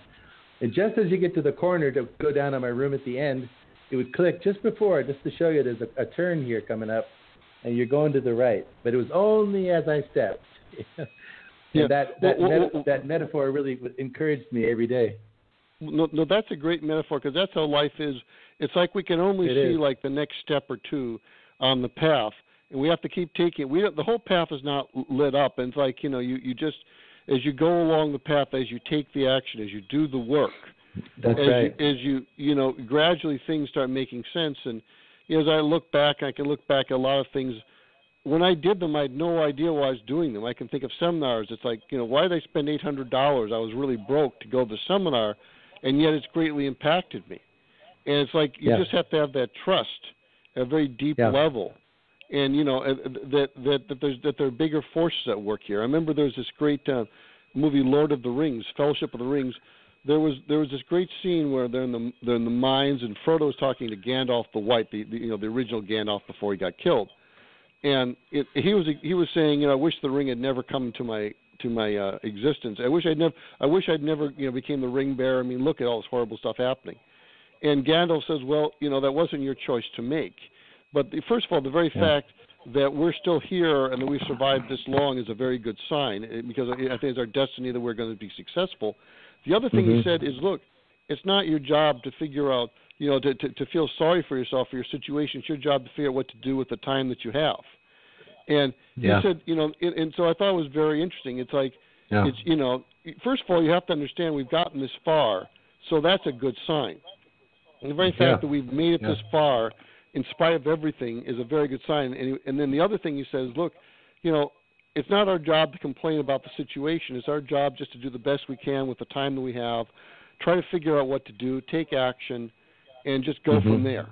And just as you get to the corner to go down to my room at the end, it would click just before, just to show you there's a turn here coming up, and you're going to the right. But it was only as I stepped. And that metaphor really encouraged me every day. No, that's a great metaphor, because that's how life is. It's like we can only see like the next step or two on the path, and we have to keep taking it. The whole path is not lit up, and it's like you just, as you go along the path, as you take the action, as you do the work, as you gradually things start making sense. And as I look back, I can look back at a lot of things. When I did them, I had no idea why I was doing them. I can think of seminars. It's like, why did I spend $800? I was really broke to go to the seminar, and yet it's greatly impacted me. And it's like you just have to have that trust at a very deep level, and that there are bigger forces at work here. I remember there was this great movie, Lord of the Rings, Fellowship of the Rings. there was this great scene where they're in the mines, and Frodo is talking to Gandalf the White, the original Gandalf before he got killed, and he was saying, I wish the ring had never come to my existence. I wish I'd never became the ring bearer. I mean, look at all this horrible stuff happening. And Gandalf says, well, that wasn't your choice to make. But first of all, the very fact that we're still here and that we've survived this long is a very good sign, because I think it's our destiny that we're going to be successful. The other thing he said is, look, it's not your job to figure out, to feel sorry for yourself for your situation. It's your job to figure out what to do with the time that you have. And he said, and so I thought it was very interesting. It's like, it's, first of all, you have to understand we've gotten this far, so that's a good sign. And the very fact that we've made it this far, in spite of everything, is a very good sign. And then the other thing he says, look, it's not our job to complain about the situation. It's our job just to do the best we can with the time that we have, try to figure out what to do, take action, and just go from there.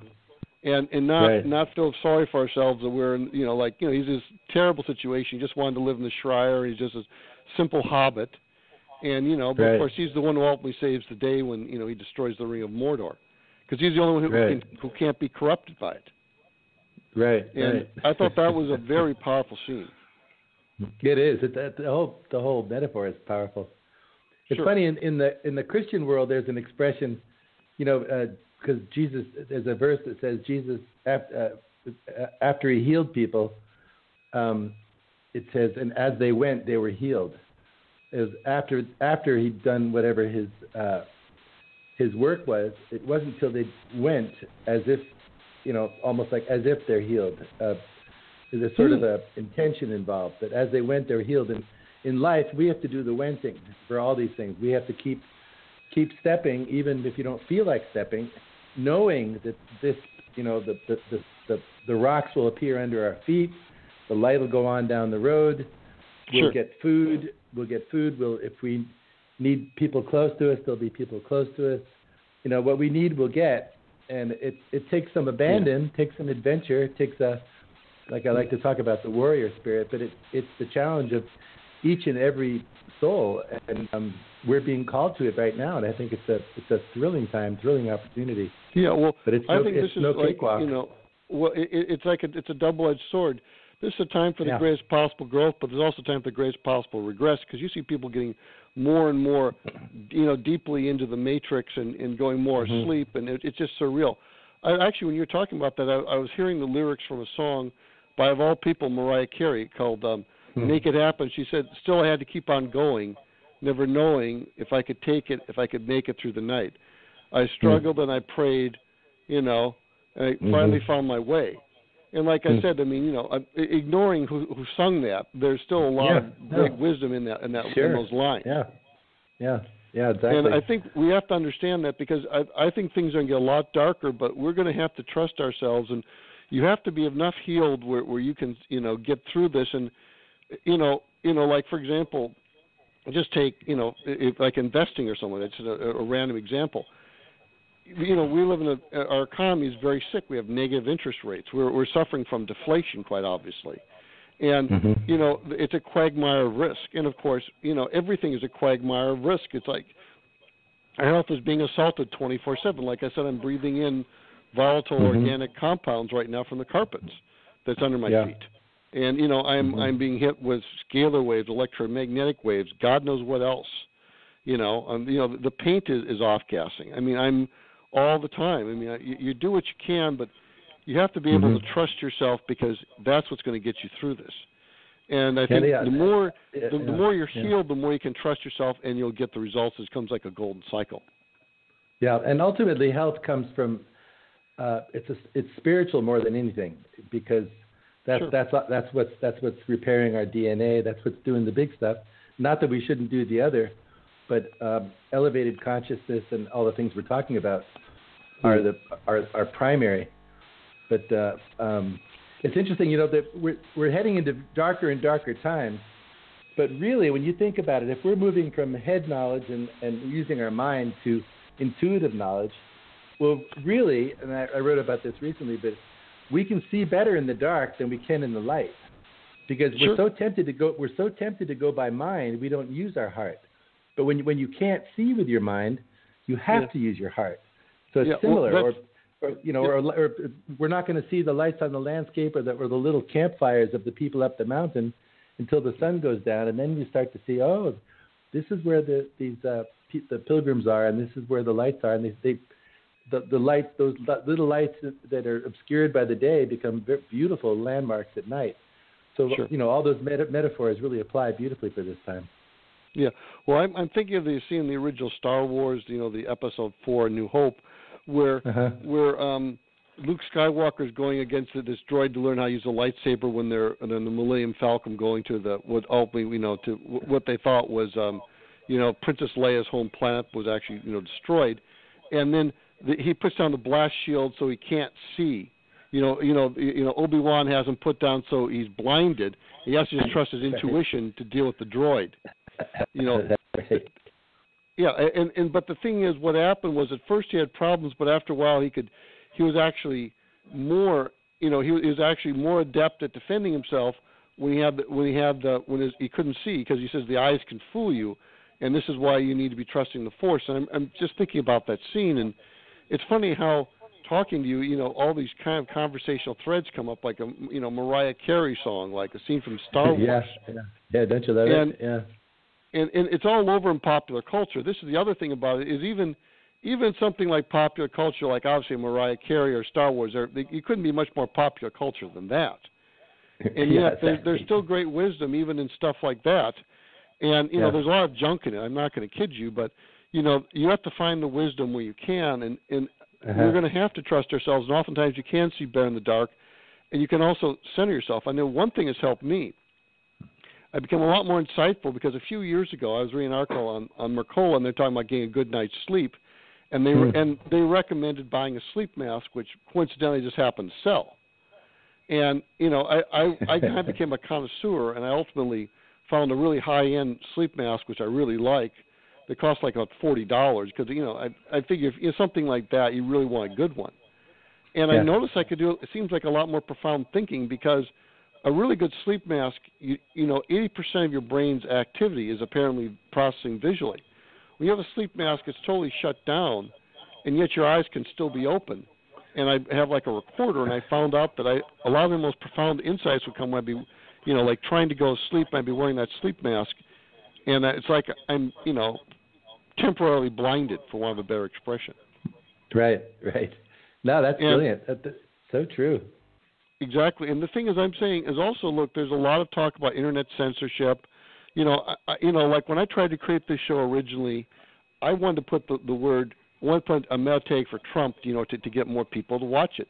And not feel sorry for ourselves that we're in, he's this terrible situation. He just wanted to live in the Shire. He's just a simple hobbit. And, but of course he's the one who ultimately saves the day when, he destroys the Ring of Mordor. Because he's the only one who can't be corrupted by it. Right. And I thought that was a very powerful scene. It is. The whole metaphor is powerful. It's funny in the Christian world. There's an expression, because Jesus, there's a verse that says Jesus after he healed people, it says, and as they went, they were healed. It was after he'd done whatever his work was. It wasn't until they went, as if, almost like as if they're healed. There's a sort of a intention involved, that as they went, they're healed. And in life, we have to do the wenting for all these things. We have to keep stepping, even if you don't feel like stepping, knowing that this, the rocks will appear under our feet, the light will go on down the road. We'll get food. If we need people close to us, there'll be people close to us. What we need, we'll get. And it takes some abandon, takes some adventure, takes like I like to talk about the warrior spirit, but it's the challenge of each and every soul, and we're being called to it right now, and I think it's a thrilling time, thrilling opportunity. Yeah, well, but I think this is cakewalk. It's a double-edged sword. This is a time for the greatest possible growth, but there's also time for the greatest possible regress, because you see people getting more and more, deeply into the matrix and going more asleep, and it's just surreal. Actually, when you were talking about that, I was hearing the lyrics from a song by, of all people, Mariah Carey, called Make It Happen. She said, still I had to keep on going, never knowing if I could take it, if I could make it through the night. I struggled and I prayed, and I finally found my way. And like I said, ignoring who sung that, there's still a lot of great wisdom in in those lines. Yeah, exactly. And I think we have to understand that, because I think things are going to get a lot darker, but we're going to have to trust ourselves, and you have to be enough healed where you can, get through this. And, like, for example, just take, if like investing or something, that's a random example. We live in our economy is very sick. We have negative interest rates. We're suffering from deflation, quite obviously. And, it's a quagmire of risk. And, of course, everything is a quagmire of risk. It's like our health is being assaulted 24/7. Like I said, I'm breathing in volatile organic compounds right now from the carpets that's under my feet. And, I'm being hit with scalar waves, electromagnetic waves, God knows what else. The paint is off-gassing. I'm all the time. You do what you can, but you have to be able to trust yourself, because that's what's going to get you through this. And I think the more you're healed, the more you can trust yourself, and you'll get the results. It comes like a golden cycle. Yeah, and ultimately health comes from it's spiritual more than anything, because that's what's repairing our DNA. That's what's doing the big stuff. Not that we shouldn't do the other, but elevated consciousness and all the things we're talking about are primary. But it's interesting, that we're heading into darker and darker times. But really, when you think about it, if we're moving from head knowledge and using our mind to intuitive knowledge, well, really, and I wrote about this recently, but we can see better in the dark than we can in the light, because we're so tempted to go by mind, we don't use our heart. But when you can't see with your mind, you have to use your heart. So it's similar. Or we're not going to see the lights on the landscape or the little campfires of the people up the mountain until the sun goes down, and then you start to see, oh, this is where the pilgrims are, and this is where the lights are, and the lights, those little lights that are obscured by the day, become beautiful landmarks at night. So all those metaphors really apply beautifully for this time. Yeah, well, I'm thinking of seeing the original Star Wars, the Episode 4, New Hope, where Luke Skywalker is going against this droid to learn how to use a lightsaber when they're in the Millennium Falcon, going to what they thought was Princess Leia's home planet was actually destroyed, and then he puts down the blast shield so he can't see. Obi-Wan has him put down so he's blinded. He has to just trust his intuition to deal with the droid. Yeah, but the thing is, what happened was at first he had problems, but after a while he was actually more adept at defending himself when he couldn't see, because he says the eyes can fool you, and this is why you need to be trusting the Force. And I'm just thinking about that scene, and it's funny how talking to you, all these kind of conversational threads come up, like a Mariah Carey song, like a scene from Star Wars. Yeah, don't you love it? Yeah. And it's all over in popular culture. This is the other thing about it, is even something like popular culture, like obviously Mariah Carey or Star Wars, you couldn't be much more popular culture than that. And yet there's still great wisdom even in stuff like that. And, there's a lot of junk in it. I'm not going to kid you, but, you have to find the wisdom where you can. And we're going to have to trust ourselves. And oftentimes you can see better in the dark. And you can also center yourself. I know one thing has helped me. I became a lot more insightful because a few years ago I was reading an article on Mercola, and they're talking about getting a good night's sleep, and they recommended buying a sleep mask, which coincidentally just happened to sell. And I kind of became a connoisseur, and I ultimately found a really high-end sleep mask, which I really like. They cost like about $40 because I figure if something like that, you really want a good one. And I noticed I could do it seems like a lot more profound thinking, because a really good sleep mask, 80% of your brain's activity is apparently processing visually. When you have a sleep mask, it's totally shut down, and yet your eyes can still be open. And I have like a recorder, and I found out that a lot of the most profound insights would come when I'd be, like trying to go to sleep, and I'd be wearing that sleep mask, and it's like I'm, temporarily blinded, for want of a better expression. Right. No, that's brilliant. That's so true. Exactly, and the thing is, I'm saying is also, look, there's a lot of talk about internet censorship. Like when I tried to create this show originally, I wanted to put I wanted to put a meta tag for Trump, to get more people to watch it.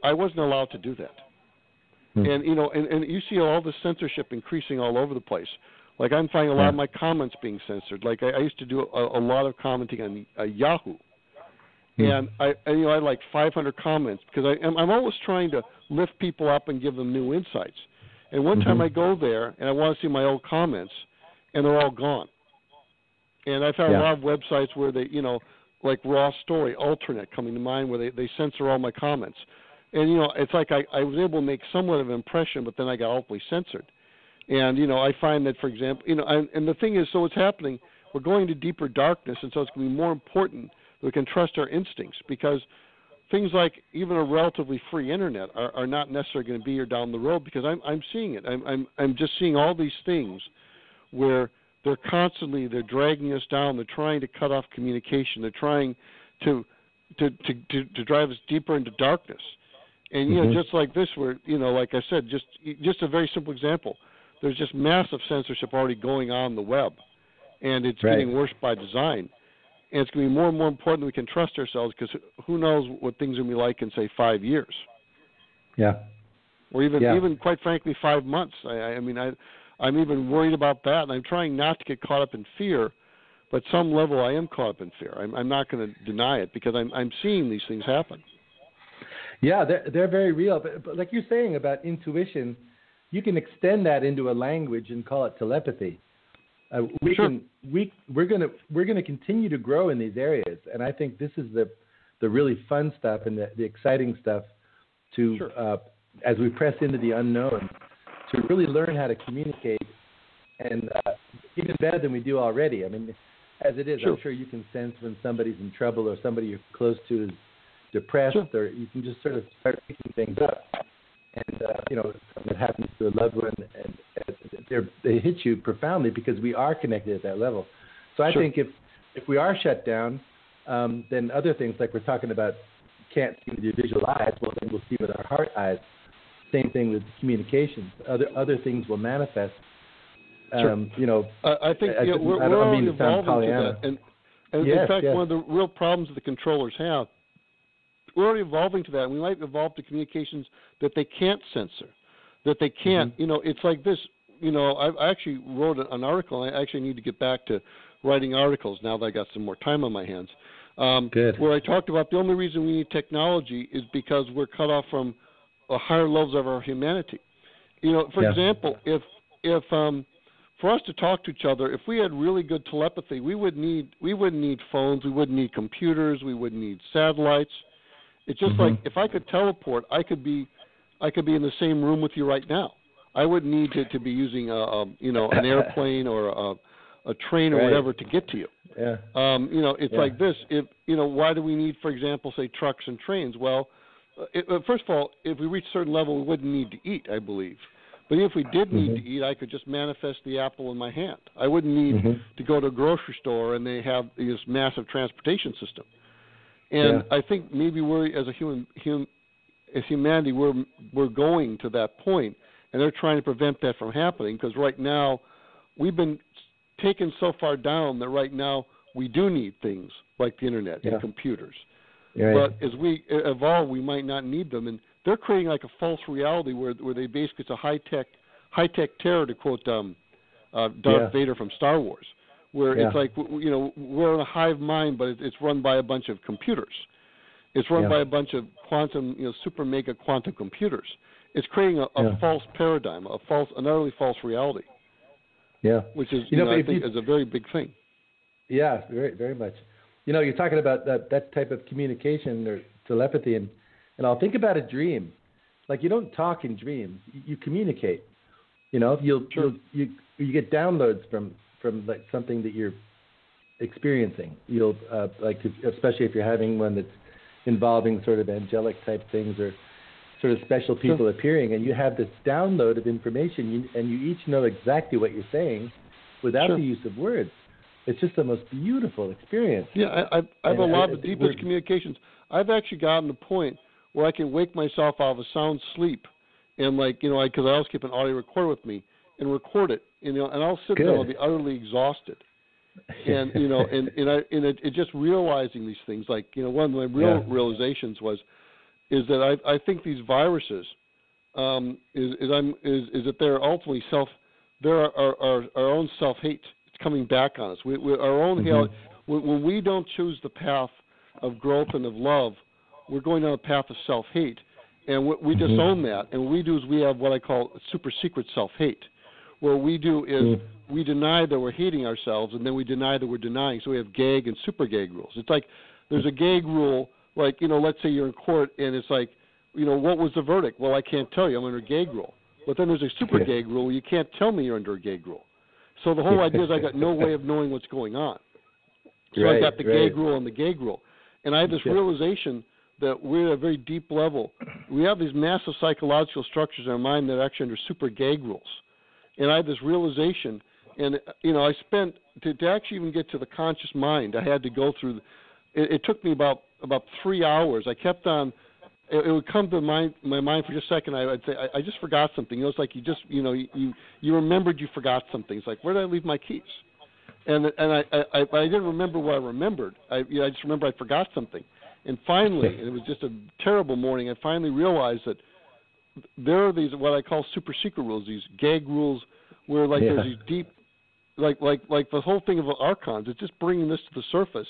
I wasn't allowed to do that, and you see all this censorship increasing all over the place. Like I'm finding a lot of my comments being censored. Like I used to do a lot of commenting on Yahoo. And I had like 500 comments because I'm always trying to lift people up and give them new insights. And one time I go there and I want to see my old comments, and they're all gone. And I've had a lot of websites where they, like Raw Story, Alternate coming to mind, where they censor all my comments. And, it's like I was able to make somewhat of an impression, but then I got ultimately censored. And, I find that, for example, and the thing is, so what's happening, we're going to deeper darkness, and so it's going to be more important we can trust our instincts, because things like even a relatively free internet are not necessarily going to be here down the road, because I'm seeing it. I'm just seeing all these things where they're dragging us down. They're trying to cut off communication. They're trying to drive us deeper into darkness. And just like this, where like I said, just a very simple example. There's just massive censorship already going on the web, and it's getting worse by design. And it's going to be more and more important that we can trust ourselves, because who knows what things are going to be like in, say, 5 years. Yeah. Or even quite frankly, 5 months. I'm even worried about that, and I'm trying not to get caught up in fear, but at some level I am caught up in fear. I'm not going to deny it, because I'm seeing these things happen. Yeah, they're very real. But like you're saying about intuition, you can extend that into a language and call it telepathy. We're gonna continue to grow in these areas, and I think this is the really fun stuff and the exciting stuff as we press into the unknown, to really learn how to communicate and even better than we do already. I mean, as it is, Sure. I'm sure you can sense when somebody's in trouble or somebody you're close to is depressed, Sure. or you can just sort of start picking things up. And, something that happens to a loved one, and they hit you profoundly because we are connected at that level. So I Sure. think if we are shut down, then other things like we're talking about can't see with your visual eyes, well, then we'll see with our heart eyes. Same thing with communications. Other things will manifest. Sure. I think we're already evolving to that. And yes, in fact, yes. one of the real problems that the controllers have, we're already evolving to that. And we might evolve to communications that they can't censor, that they can't. Mm-hmm. It's like this. I actually wrote an article. And I actually need to get back to writing articles now that I got some more time on my hands. Good. Where I talked about the only reason we need technology is because we're cut off from higher levels of our humanity. For example, if for us to talk to each other, if we had really good telepathy, we wouldn't need phones, we wouldn't need computers, we wouldn't need satellites. It's just like if I could teleport, I could be in the same room with you right now. I wouldn't need to be using an airplane or a train or whatever to get to you. Yeah. It's like this. If why do we need, for example, say trucks and trains? Well, first of all, if we reach a certain level, we wouldn't need to eat, I believe. But if we did need to eat, I could just manifest the apple in my hand. I wouldn't need to go to a grocery store and they have this massive transportation system. And I think maybe we're, as as humanity, we're going to that point, and they're trying to prevent that from happening because right now we've been taken so far down that right now we do need things like the internet and computers. Right. But as we evolve, we might not need them, and they're creating like a false reality where they basically it's a high tech terror, to quote Darth Vader from Star Wars, where it's like we're in a hive mind, but it's run by a bunch of computers. It's run by a bunch of quantum, super mega quantum computers. It's creating a false paradigm, an utterly false reality. Yeah, which is I think is a very big thing. Yeah, very very much. You're talking about that type of communication or telepathy, and I'll think about a dream. Like you don't talk in dreams, you communicate. You get downloads from like something that you're experiencing. You'll especially if you're having one that's involving sort of angelic type things or sort of special people appearing, and you have this download of information, and you each know exactly what you're saying without the use of words. It's just the most beautiful experience. Yeah, I have a lot of the deepest communications. I've actually gotten to the point where I can wake myself out of a sound sleep, and because I always keep an audio recorder with me and record it, and I'll sit there and I'll be utterly exhausted, and it just realizing these things. Like one of my realizations is that I think these viruses is that they're ultimately they're our own self-hate. Coming back on us. Our own hell. When we don't choose the path of growth and of love, we're going down a path of self-hate, and we disown that. And what we do is we have what I call super secret self-hate. What we do is we deny that we're hating ourselves, and then we deny that we're denying. So we have gag and super gag rules. It's like there's a gag rule, like let's say you're in court, and it's like, what was the verdict? Well, I can't tell you. I'm under a gag rule. But then there's a super gag rule. You can't tell me you're under a gag rule. So the whole idea is I got no way of knowing what's going on. So I got the gag rule and the gag rule. And I had this realization that we're at a very deep level. We have these massive psychological structures in our mind that are actually under super gag rules. And I had this realization, and, I spent, to actually even get to the conscious mind, I had to go through, it took me about 3 hours. I kept on, it would come to my mind for just a second. I'd say, I just forgot something. It's like you remembered you forgot something. It's like, where did I leave my keys? And I didn't remember what I remembered. I just remember I forgot something. And finally, and it was just a terrible morning, I finally realized that there are these, what I call super secret rules, these gag rules, where there's these deep, like the whole thing of archons. It's just bringing this to the surface.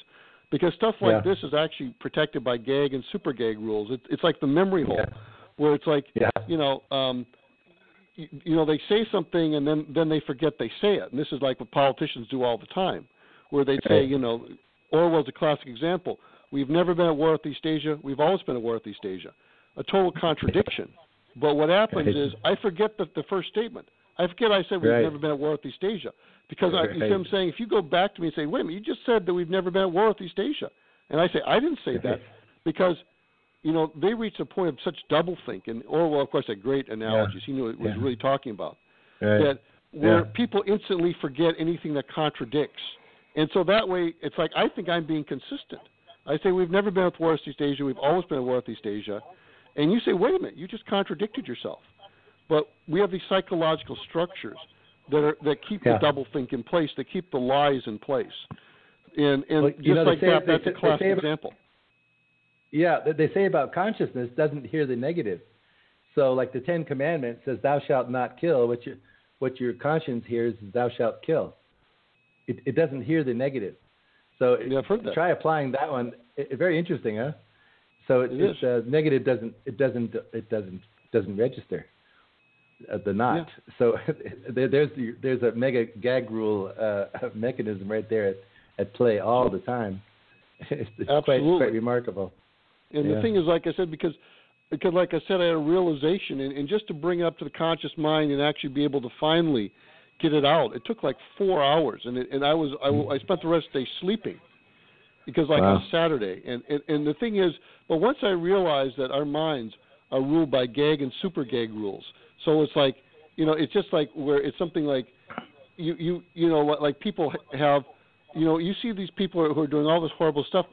Because stuff like this is actually protected by gag and super gag rules. It's like the memory hole, where it's like, they say something and then they forget they say it. And this is like what politicians do all the time, where they say, Orwell's a classic example. We've never been at war with East Asia. We've always been at war with East Asia. A total contradiction. But what happens is I forget the first statement. I forget I said we've never been at war with East Asia. Because you see what I'm saying? If you go back to me and say, wait a minute, you just said that we've never been at war with East Asia. And I say, I didn't say that because, they reached a point of such doublethink. And Orwell, of course, had great analogies. He knew what he was really talking about. That where people instantly forget anything that contradicts. And so that way, it's like, I think I'm being consistent. I say, we've never been at war with East Asia. We've always been at war with East Asia. And you say, wait a minute, you just contradicted yourself. But we have these psychological structures that keep the doublethink in place, that keep the lies in place. And just like that, that's a classic example. Yeah, they say about consciousness doesn't hear the negative. So like the Ten Commandments says, thou shalt not kill. What your conscience hears is thou shalt kill. It doesn't hear the negative. So I've heard that. Try applying that one. Very interesting, huh? So it's negative doesn't register. The not. Yeah. So there's a mega gag rule mechanism right there at play all the time. It's quite remarkable. And the thing is, like I said, because like I said, I had a realization, and just to bring it up to the conscious mind and actually be able to finally get it out, it took like 4 hours, and I spent the rest of the day sleeping because on Saturday, and the thing is, but once I realized that our minds are ruled by gag and super gag rules, so it's like, it's just like where it's something like like people have. You see these people who are doing all this horrible stuff.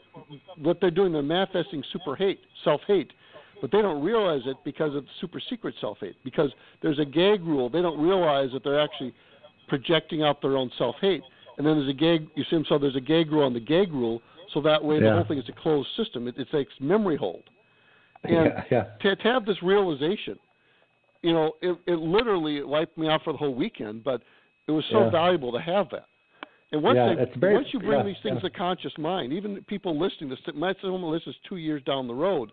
What they're doing, they're manifesting super hate, self-hate, but they don't realize it because of super secret self-hate. Because there's a gag rule, they don't realize that they're actually projecting out their own self-hate. And then there's a gag. You see them, so there's a gag rule on the gag rule, so that way the whole thing is a closed system. It takes memory hold. And to have this realization, it literally wiped me out for the whole weekend. But it was so valuable to have that. And once you bring these things to conscious mind, even people listening to this, someone listens 2 years down the road,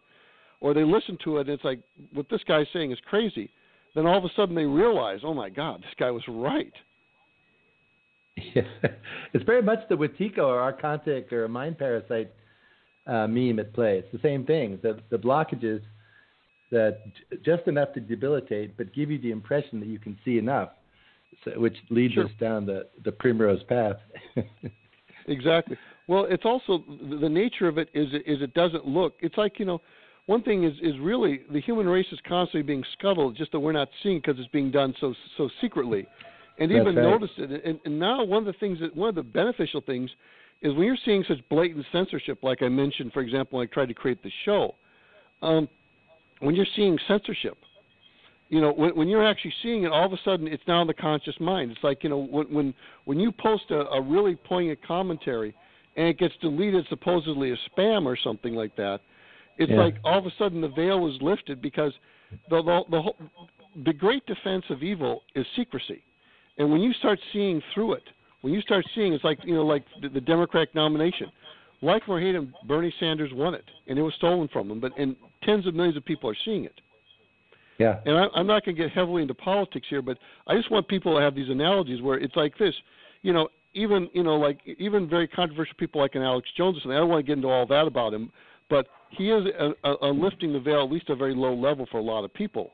or they listen to it and it's like, what this guy's saying is crazy, then all of a sudden they realize, oh my God, this guy was right. Yeah. It's very much the Wetiko or Archontic or mind parasite meme at play. It's the same thing. The blockages that just enough to debilitate, but give you the impression that you can see enough. So, which leads us down the primrose path. Exactly. Well, it's also the nature of it is it doesn't look. It's like, one thing is really the human race is constantly being scuttled, just that we're not seeing because it's being done so secretly. And even notice it. And now one of the beneficial things is when you're seeing such blatant censorship, like I mentioned, for example, when I tried to create the show, when you're seeing censorship, when you're actually seeing it, all of a sudden it's now in the conscious mind. It's like, when you post a really poignant commentary and it gets deleted supposedly as spam or something like that, it's like all of a sudden the veil is lifted because the great defense of evil is secrecy. And when you start seeing through it, it's like, like the Democratic nomination. Like or hate him, Bernie Sanders won it, and it was stolen from him. And tens of millions of people are seeing it. Yeah. And I'm not going to get heavily into politics here, but I just want people to have these analogies where it's like this, even very controversial people like an Alex Jones or something. I don't want to get into all that about him, but he is a lifting the veil, at least a very low level for a lot of people.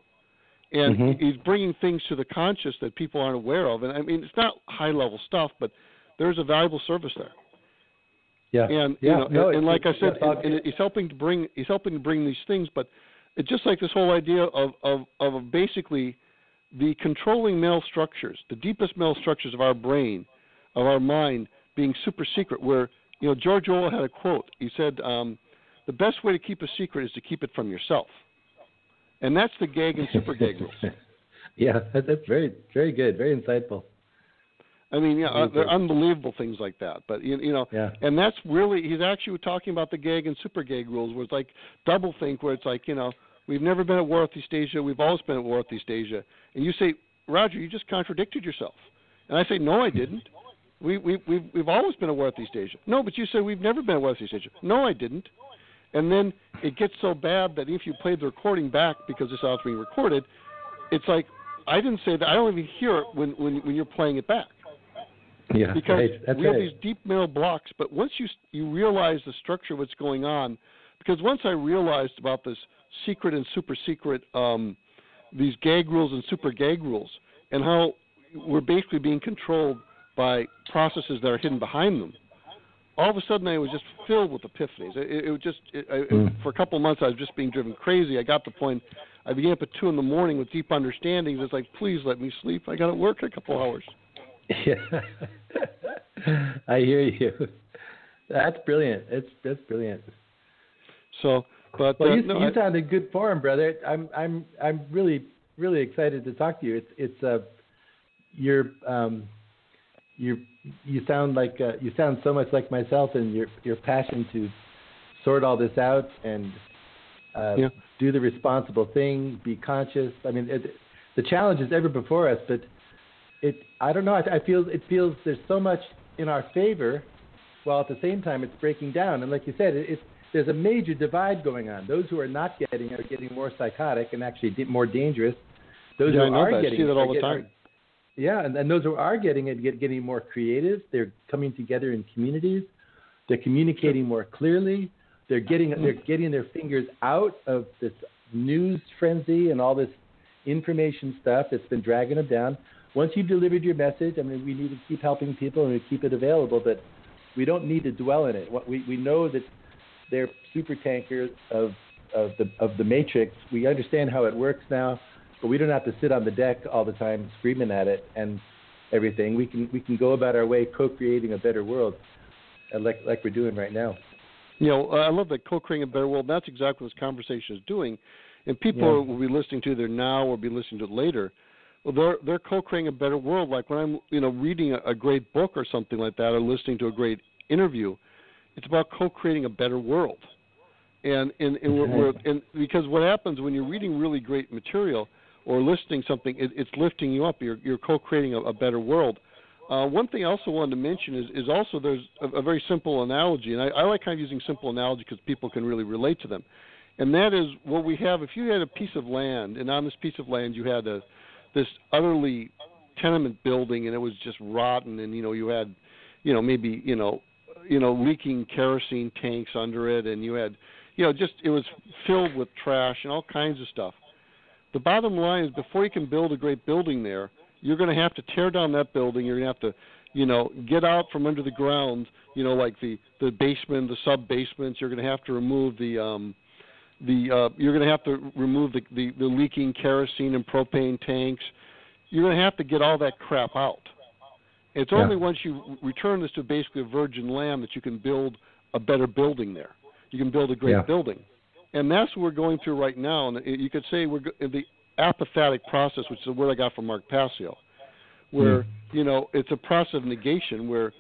And he's bringing things to the conscious that people aren't aware of. And I mean, it's not high level stuff, but there's a valuable service there. Yeah. And and like I said, he's helping to bring these things, but it's just like this whole idea of basically the controlling male structures, the deepest male structures of our brain, of our mind, being super secret. Where George Orwell had a quote. He said, "The best way to keep a secret is to keep it from yourself," and that's the gag and super gag rules. Yeah, that's very, very good, very insightful. I mean, they're unbelievable things like that. But and that's really, he's actually talking about the gag and super gag rules, where it's like double think, where it's like, we've never been at war with East Asia, we've always been at war with East Asia, and you say, Roger, you just contradicted yourself, and I say, no, I didn't. We've always been at war with East Asia. No, but you said we've never been at war with East Asia. No, I didn't. And then it gets so bad that if you played the recording back, because this is being recorded, it's like, I didn't say that. I don't even hear it when you're playing it back. Yeah, because we have these deep mental blocks. But once you realize the structure of what's going on, because once I realized about this secret and super secret, these gag rules and super gag rules, and how were basically being controlled by processes that are hidden behind them. All of a sudden, I was just filled with epiphanies. For a couple of months, I was just being driven crazy. I got to the point, I began up at 2 a.m. with deep understandings. It's like, please let me sleep. I got to work a couple hours. Yeah, I hear you. That's brilliant. That's brilliant. So, but well, you sound in good form, brother. I'm really excited to talk to you. You sound like you sound so much like myself, and your passion to sort all this out and do the responsible thing, be conscious. I mean, the challenge is ever before us, but I don't know. I feel there's so much in our favor, while at the same time it's breaking down. And like you said, there's a major divide going on. Those who are not getting it are getting more psychotic and actually more dangerous. Those who are getting it, I see that all the time. Yeah, and those who are getting it getting more creative. They're coming together in communities. They're communicating more clearly. They're getting their fingers out of this news frenzy and all this information stuff that's been dragging them down. Once you've delivered your message, I mean, we need to keep helping people and we keep it available, but we don't need to dwell in it. We know that they're super tankers of the matrix. We understand how it works now, but we don't have to sit on the deck all the time screaming at it and everything. We can go about our way co-creating a better world, like we're doing right now. You know, I love that co-creating a better world. That's exactly what this conversation is doing, and people will be listening to it either now or be listening to it later. Well, they're co-creating a better world. Like when I'm reading a great book or something like that, or listening to a great interview, it's about co-creating a better world. And because what happens when you're reading really great material or listening something, it's lifting you up. You're co-creating a better world. One thing I also wanted to mention is also there's a very simple analogy, and I like kind of using simple analogy because people can really relate to them. And that is what we have. If you had a piece of land, and on this piece of land you had this utterly tenement building, and it was just rotten, and you had maybe leaking kerosene tanks under it, and you had it was filled with trash and all kinds of stuff. The bottom line is, before you can build a great building there, you're going to have to tear down that building. You're going to have to get out from under the ground, like the basement, the sub basements. You're going to have to remove the leaking kerosene and propane tanks. You're going to have to get all that crap out. It's only once you return this to basically a virgin land that you can build a better building there. You can build a great building. And that's what we're going through right now. And you could say we're in the apophatic process, which is a word I got from Mark Passio, where, it's a process of negation where,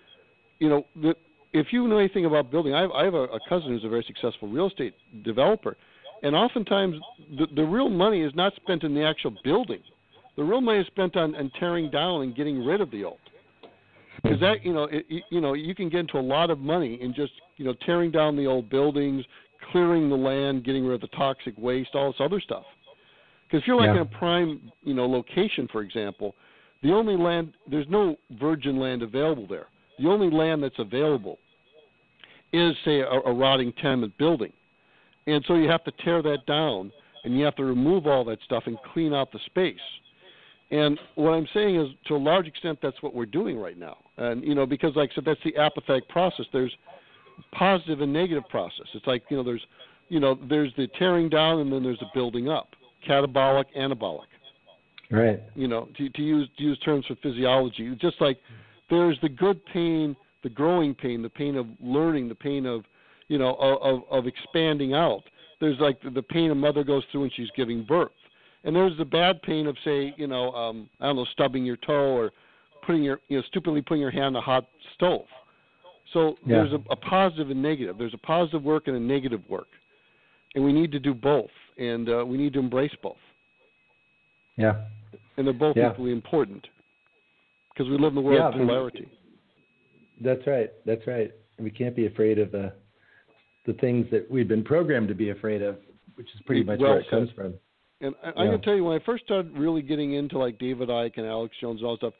if you know anything about building, I have a cousin who's a very successful real estate developer. And oftentimes the real money is not spent in the actual building. The real money is spent on tearing down and getting rid of the old. Because that, you can get into a lot of money in just, tearing down the old buildings, clearing the land, getting rid of the toxic waste, all this other stuff. Because if you're like in a prime, location, for example, the only land, there's no virgin land available there. The only land that's available is, say, a rotting tenement building. And so you have to tear that down, and you have to remove all that stuff and clean out the space. And what I'm saying is, to a large extent, that's what we're doing right now. And, because, like I said, that's the apathetic process. There's positive and negative process. It's like, there's the tearing down, and then there's the building up. Catabolic, anabolic. Right. To use terms for physiology, just like there's the good pain, the growing pain, the pain of learning, the pain of, of expanding out. There's like the pain a mother goes through when she's giving birth. And there's the bad pain of, say, stubbing your toe or stupidly putting your hand on a hot stove. So there's a positive and negative. There's a positive work and a negative work. And we need to do both. And we need to embrace both. Yeah. And they're both equally important. Because we live in the world of polarity. That's right. And we can't be afraid of the things that we've been programmed to be afraid of, which is pretty much where it comes from. And I'm going to tell you, when I first started really getting into like David Icke and Alex Jones and all that stuff,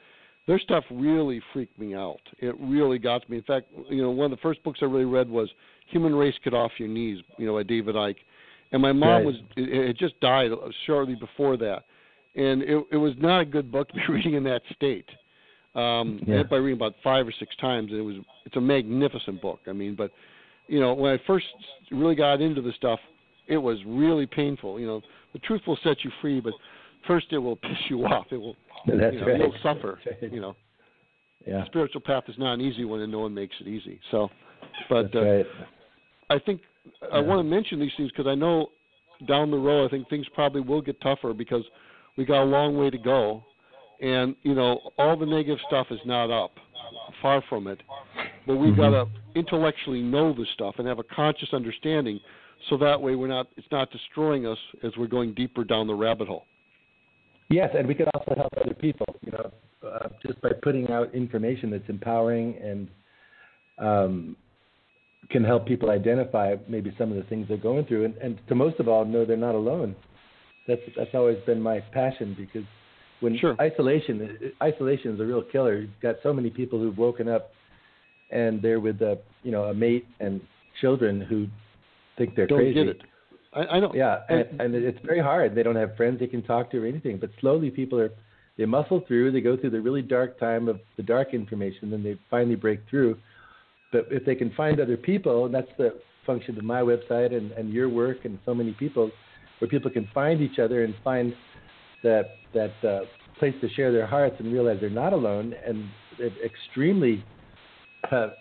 their stuff really freaked me out. It really got to me. In fact, one of the first books I really read was Human Race Get Off Your Knees, by David Icke. And my mom had just died shortly before that. And it was not a good book to be reading in that state. I ended by reading about 5 or 6 times, and it's a magnificent book. I mean, but when I first really got into the stuff, it was really painful. The truth will set you free, but first it will piss you off. It will. That's right. You'll suffer. Right. The spiritual path is not an easy one, and no one makes it easy. So, but That's right. I think I want to mention these things because I know down the road I think things probably will get tougher because we got a long way to go, and all the negative stuff is not up, far from it. But we've got to intellectually know the stuff and have a conscious understanding, so that way it's not destroying us as we're going deeper down the rabbit hole. Yes, and we could also help other people, just by putting out information that's empowering and can help people identify maybe some of the things they're going through, and to most of all, know they're not alone. That's always been my passion, because when isolation is a real killer. You've got so many people who've woken up and they're with a mate and children who think they're crazy. Don't get it. I know. Yeah, and it's very hard. They don't have friends they can talk to or anything. But slowly people they muscle through. They go through the really dark time of the dark information, then they finally break through. But if they can find other people, and that's the function of my website and your work and so many people, where people can find each other and find that place to share their hearts and realize they're not alone, and they're extremely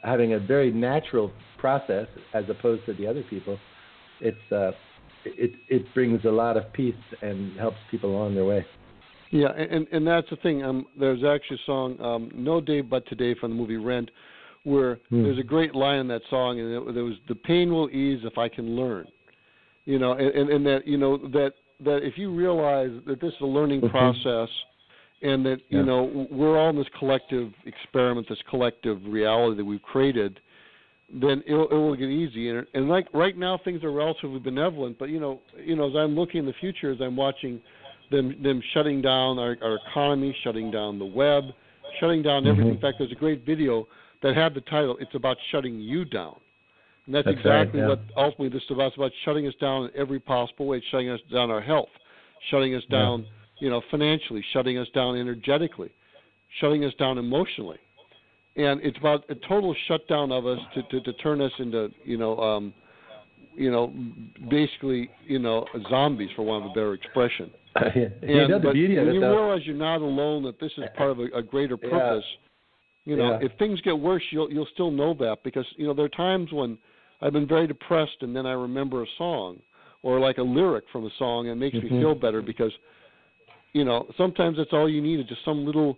having a very natural process as opposed to the other people. It brings a lot of peace and helps people along their way. Yeah, and that's the thing. There's actually a song, No Day But Today, from the movie Rent, where there's a great line in that song, and there was, the pain will ease if I can learn. And that if you realize that this is a learning process, and that, we're all in this collective experiment, this collective reality that we've created, then it will get easy. And like right now, things are relatively benevolent, but, as I'm looking in the future, as I'm watching them shutting down our economy, shutting down the web, shutting down everything. In fact, there's a great video that had the title, It's About Shutting You Down. And that's exactly right, what ultimately this is about. It's about shutting us down in every possible way. It's shutting us down our health, shutting us down, financially, shutting us down energetically, shutting us down emotionally. And it's about a total shutdown of us to turn us into, basically, zombies, for want of a better expression. The beauty of it, you realize you're not alone, that this is part of a greater purpose. If things get worse, you'll still know that, because there are times when I've been very depressed, and then I remember a song or like a lyric from a song, and it makes me feel better, because sometimes that's all you need, is just some little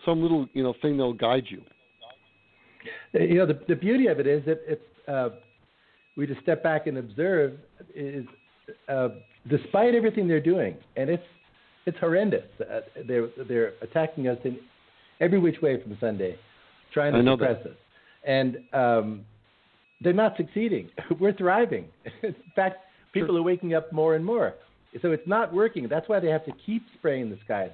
thing that'll guide you. The beauty of it is that if we just step back and observe, is despite everything they're doing, and it's horrendous. They're attacking us in every which way from Sunday, trying to suppress us. And they're not succeeding. We're thriving. In fact, people are waking up more and more. So it's not working. That's why they have to keep spraying the sky.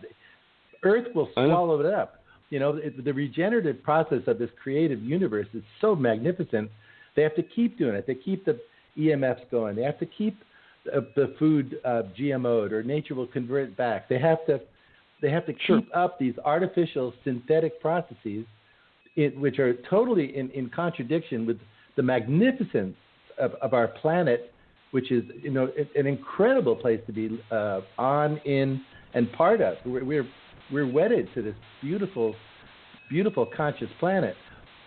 Earth will swallow it up. The regenerative process of this creative universe is so magnificent. They have to keep doing it. They keep the EMFs going. They have to keep the food GMO'd, or nature will convert it back. They have to keep up these artificial synthetic processes, which are totally in contradiction with the magnificence of our planet, which is an incredible place to be on, in, and part of. We're wedded to this beautiful, beautiful conscious planet,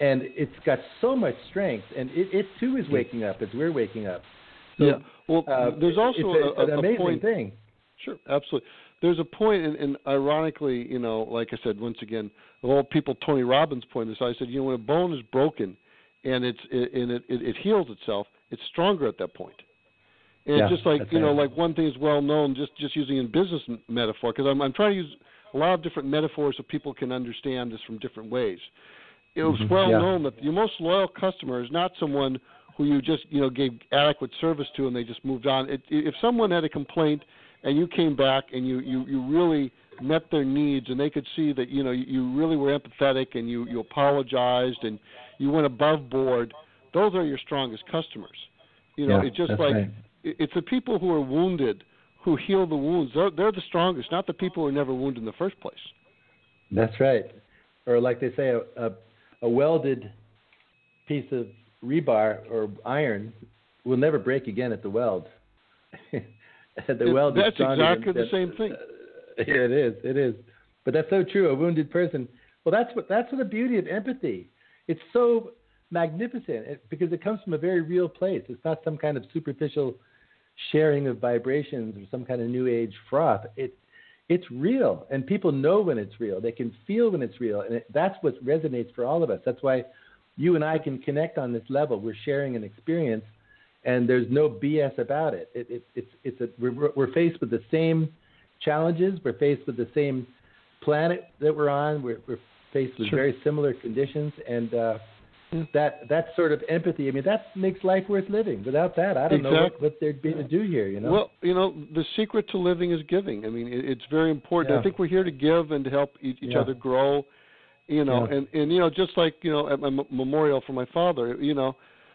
and it's got so much strength, and it too is waking up as we're waking up. So, there's also an amazing point. thing. Sure, absolutely. There's a point, and ironically, like I said, once again, of all people, Tony Robbins pointed this out. I said, when a bone is broken and it heals itself, it's stronger at that point. And it's just like, like one thing is well known, just using in business metaphor, because I'm trying to use a lot of different metaphors so people can understand this from different ways. It was well known that your most loyal customer is not someone who you just, gave adequate service to and they just moved on. If someone had a complaint and you came back and you really met their needs, and they could see that, you really were empathetic, and you apologized and you went above board, those are your strongest customers. It's just it's the people who are wounded, who heal the wounds, they're the strongest, not the people who are never wounded in the first place. That's right. Or like they say, a welded piece of rebar or iron will never break again at the weld. Weld that's is exactly the same thing. It is. But that's so true. A wounded person. Well, that's the beauty of empathy. It's so magnificent because it comes from a very real place. It's not some kind of superficial sharing of vibrations or some kind of new age froth. It's real, and people know when it's real. They can feel when it's real, and that's what resonates for all of us. That's why you and I can connect on this level. We're sharing an experience, and there's no BS about it. We're faced with the same challenges. We're faced with the same planet that we're on. We're faced with very similar conditions, and that sort of empathy. I mean, that makes life worth living. Without that, I don't know what there'd be to do here. You know. Well, the secret to living is giving. I mean, it's very important. I think we're here to give and to help each other grow. And just like at my memorial for my father,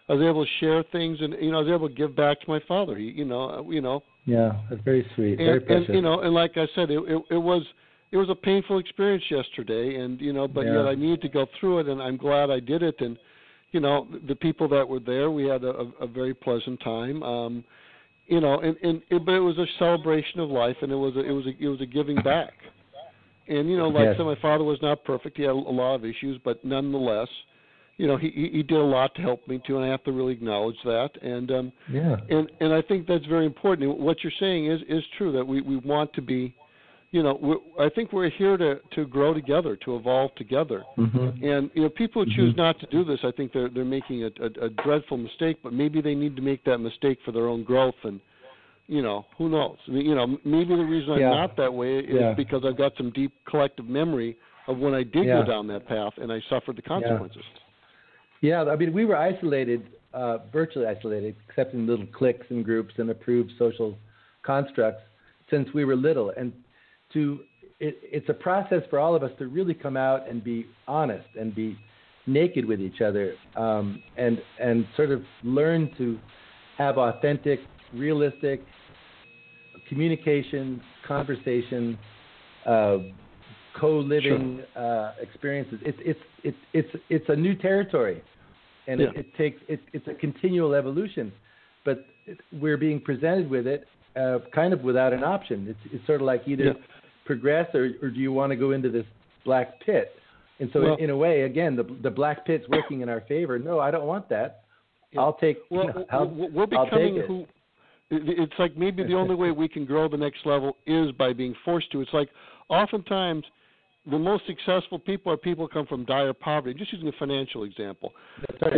I was able to share things, and I was able to give back to my father. Yeah, that's very sweet, very precious. And like I said, it was a painful experience yesterday, and but yet I needed to go through it, and I'm glad I did it. And the people that were there, we had a very pleasant time. But it was a celebration of life, and it was a giving back. And like I said, my father was not perfect. He had a lot of issues, but nonetheless, he did a lot to help me too, and I have to really acknowledge that. And and I think that's very important. What you're saying is true, that we want to be. I think we're here to grow together, to evolve together. Mm-hmm. And people who choose not to do this, I think they're making a dreadful mistake. But maybe they need to make that mistake for their own growth. And who knows? I mean, maybe the reason I'm not that way is because I've got some deep collective memory of when I did go down that path and I suffered the consequences. Yeah, I mean, we were isolated, virtually isolated, except in little cliques and groups and approved social constructs since we were little. And it's a process for all of us to really come out and be honest and be naked with each other, and sort of learn to have authentic, realistic communication, conversation, co-living experiences. It's a new territory, and it's a continual evolution, but we're being presented with it kind of without an option. It's sort of like either progress or do you want to go into this black pit? And so in a way, again, the black pit's working in our favor. No, I don't want that. I'll take. We're becoming who. It's like maybe the only way we can grow the next level is by being forced to. It's like oftentimes the most successful people are people who come from dire poverty. Just using a financial example. That's right.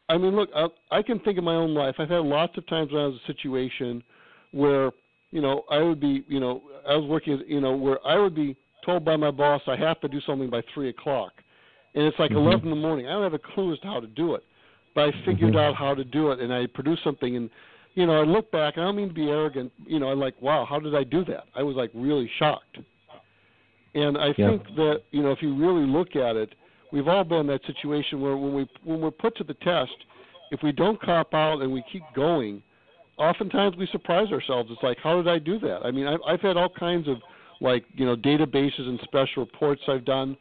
I mean, look, I can think of my own life. I've had lots of times when I was in a situation where, I would be, I was working, where I would be told by my boss I have to do something by 3:00, and it's like 11 in the morning. I don't have a clue as to how to do it, but I figured out how to do it, and I produced something, and I look back, and I don't mean to be arrogant, I'm like, wow, how did I do that? I was like really shocked. And I think that, if you really look at it, we've all been in that situation where when we're put to the test, if we don't cop out and we keep going, oftentimes we surprise ourselves. It's like, how did I do that? I mean, I've had all kinds of, like, databases and special reports I've done.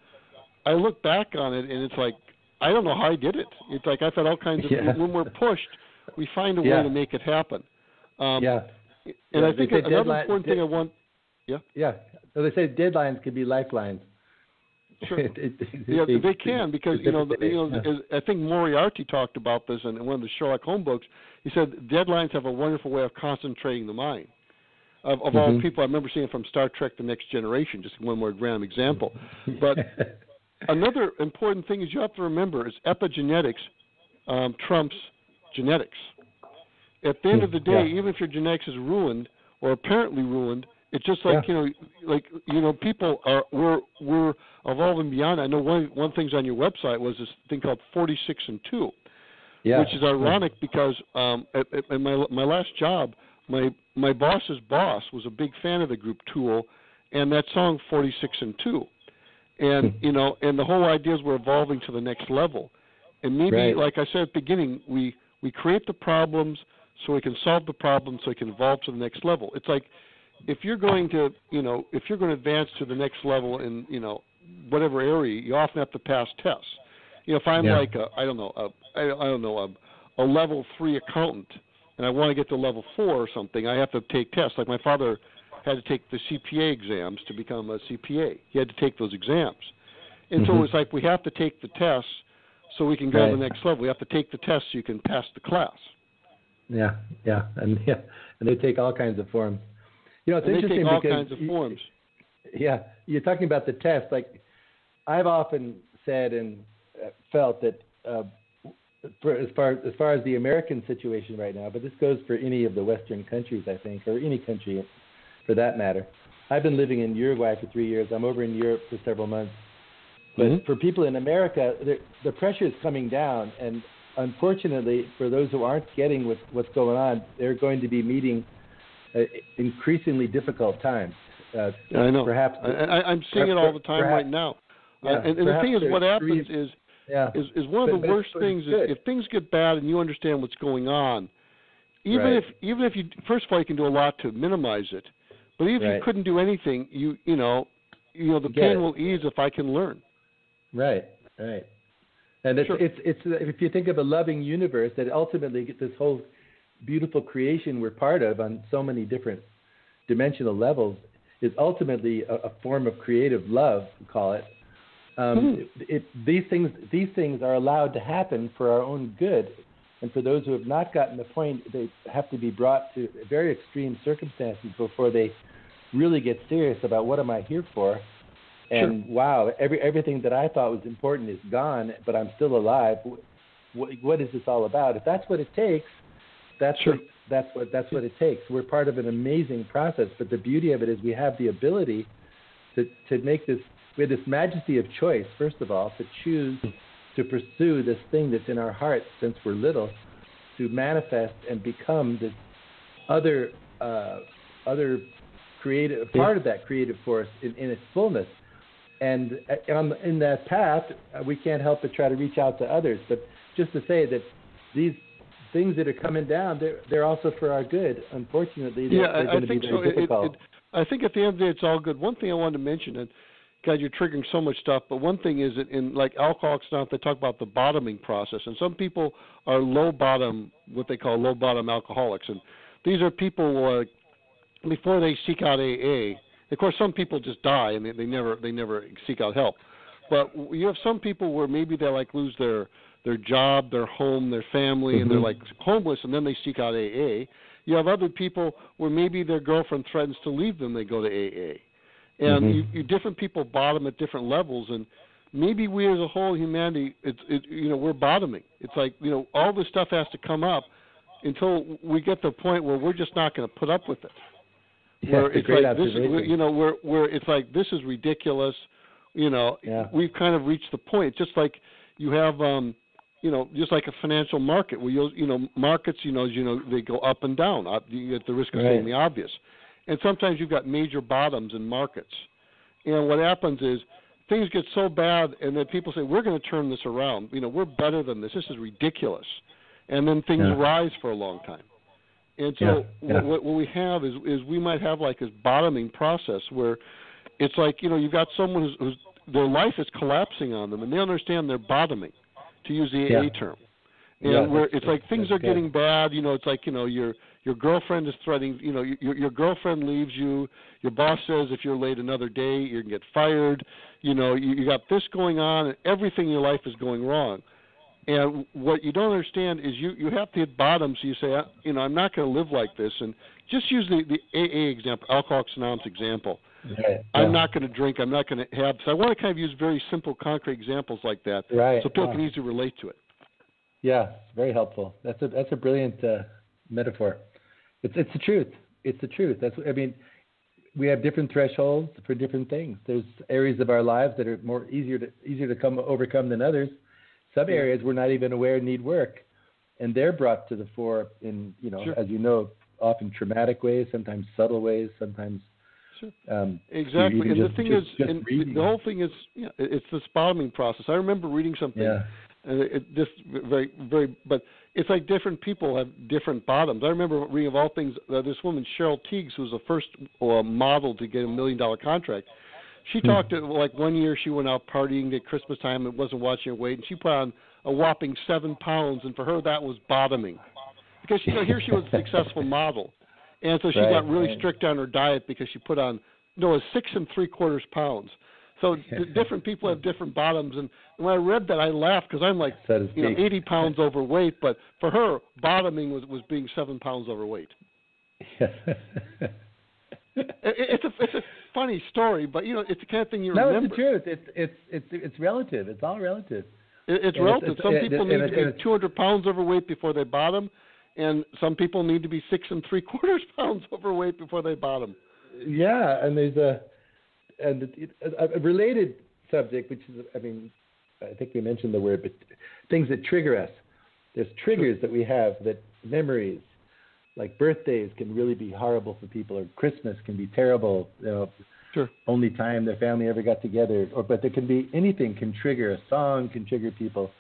I look back on it, and it's like, I don't know how I did it. It's like I've had all kinds of, when we're pushed, we find a way to make it happen. And I think another important thing I want, So they say deadlines can be lifelines. Sure. They can, because I think Moriarty talked about this in one of the Sherlock Holmes books. He said deadlines have a wonderful way of concentrating the mind. Of all people, I remember seeing it from Star Trek: The Next Generation, just one more random example. But another important thing is you have to remember is epigenetics trumps genetics. At the end of the day, even if your genetics is ruined or apparently ruined, it's just like people are we're evolving beyond. I know one thing's on your website was this thing called 46 and 2, which is ironic because at my last job, my boss's boss was a big fan of the group Tool, and that song 46 and 2, and and the whole idea is we're evolving to the next level, and maybe like I said at the beginning, we create the problems so we can solve the problem, so we can evolve to the next level. It's like if you're going to, if you're going to advance to the next level in, whatever area, you often have to pass tests. If I'm like a level 3 accountant, and I want to get to level 4 or something, I have to take tests. Like my father had to take the CPA exams to become a CPA. He had to take those exams. And so it's like we have to take the tests so we can go to the next level. We have to take the tests so you can pass the class. Yeah, and they take all kinds of forms. It's interesting they take all because kinds of forms. Yeah, you're talking about the test. Like I've often said and felt that as far as the American situation right now, but this goes for any of the Western countries, I think, or any country for that matter. I've been living in Uruguay for 3 years. I'm over in Europe for several months. But for people in America, the pressure is coming down, and unfortunately, for those who aren't getting what's going on, they're going to be meeting increasingly difficult times. I know. Perhaps I'm seeing it all the time right now. And the thing is, what happens is one of the worst things is if things get bad and you understand what's going on. Even if you, first of all, you can do a lot to minimize it, but even if you couldn't do anything, the pain will ease if I can learn. Right. And it's if you think of a loving universe that ultimately get this whole beautiful creation we're part of on so many different dimensional levels is ultimately a form of creative love, we call it. These things are allowed to happen for our own good, and for those who have not gotten the point, they have to be brought to very extreme circumstances before they really get serious about what am I here for. And wow, everything that I thought was important is gone, but I'm still alive. What is this all about? If that's what it takes, that's what it takes. We're part of an amazing process, but the beauty of it is we have the ability to make this. We have this majesty of choice, first of all, to choose to pursue this thing that's in our hearts since we're little, to manifest and become this other creative part of that creative force in its fullness. And in that path, we can't help but try to reach out to others. But just to say that these things that are coming down, they're also for our good. Unfortunately, they're going to be very difficult. I think at the end of the day, it's all good. One thing I wanted to mention, and God, you're triggering so much stuff, but one thing is that in like Alcoholics Anonymous, they talk about the bottoming process, and some people are low bottom, what they call low bottom alcoholics, and these are people before they seek out AA. Of course, some people just die and they never seek out help. But you have some people where maybe they lose their job, their home, their family, and they're homeless, and then they seek out AA. You have other people where maybe their girlfriend threatens to leave them, they go to AA. And you different people bottom at different levels, and maybe we as a whole humanity, we're bottoming. It's like all this stuff has to come up until we get to the point where we're just not going to put up with it. Where it's like this, where it's like this is ridiculous. We've kind of reached the point. Just like you have, just like a financial market where markets, they go up and down. You at the risk of saying the obvious, and sometimes you've got major bottoms in markets. And what happens is things get so bad, and then people say we're going to turn this around. We're better than this. This is ridiculous, and then things rise for a long time. And so what we have is we might have like this bottoming process where it's like, you've got someone who's their life is collapsing on them, and they understand they're bottoming, to use the AA term. And where it's like things are getting bad, it's like, your girlfriend is threatening, your girlfriend leaves you, your boss says if you're late another day, you're going to get fired, you got this going on, and everything in your life is going wrong. And what you don't understand is you have to hit bottom, so you say, I'm not going to live like this. And just use the AA example, Alcoholics Anonymous example. I'm not going to drink. I'm not going to have. So I want to kind of use very simple, concrete examples like that, so people can easily relate to it. Yeah, very helpful. That's a brilliant metaphor. It's the truth. It's the truth. We have different thresholds for different things. There's areas of our lives that are easier to overcome than others. Some areas we're not even aware need work, and they're brought to the fore in, as you know, often traumatic ways, sometimes subtle ways, sometimes. Exactly, and the thing is, the whole thing is, it's this bottoming process. I remember reading something And it just very, very, but it's like different people have different bottoms. I remember reading, of all things, this woman, Cheryl Teagues, who was the first model to get $1 million contract. She talked to, like, one year she went out partying at Christmas time and wasn't watching her weight, and she put on a whopping 7 pounds, and for her that was bottoming. Because, here she was a successful model. And so she got really strict on her diet because she put on, 6 3/4 pounds. So different people have different bottoms, and when I read that, I laughed because I'm like, 80 pounds overweight, but for her, bottoming was being 7 pounds overweight. It's a funny story, but it's the kind of thing you remember. No, it's the truth. It's relative. It's all relative. It's relative. Some people need to be 200 pounds overweight before they bottom, and some people need to be 6 3/4 pounds overweight before they bottom. Yeah, and there's a related subject, which is, I think we mentioned the word, but things that trigger us. There's triggers that we have, that memories, like birthdays can really be horrible for people, or Christmas can be terrible. Only time their family ever got together. But there can be anything can trigger. A song can trigger people.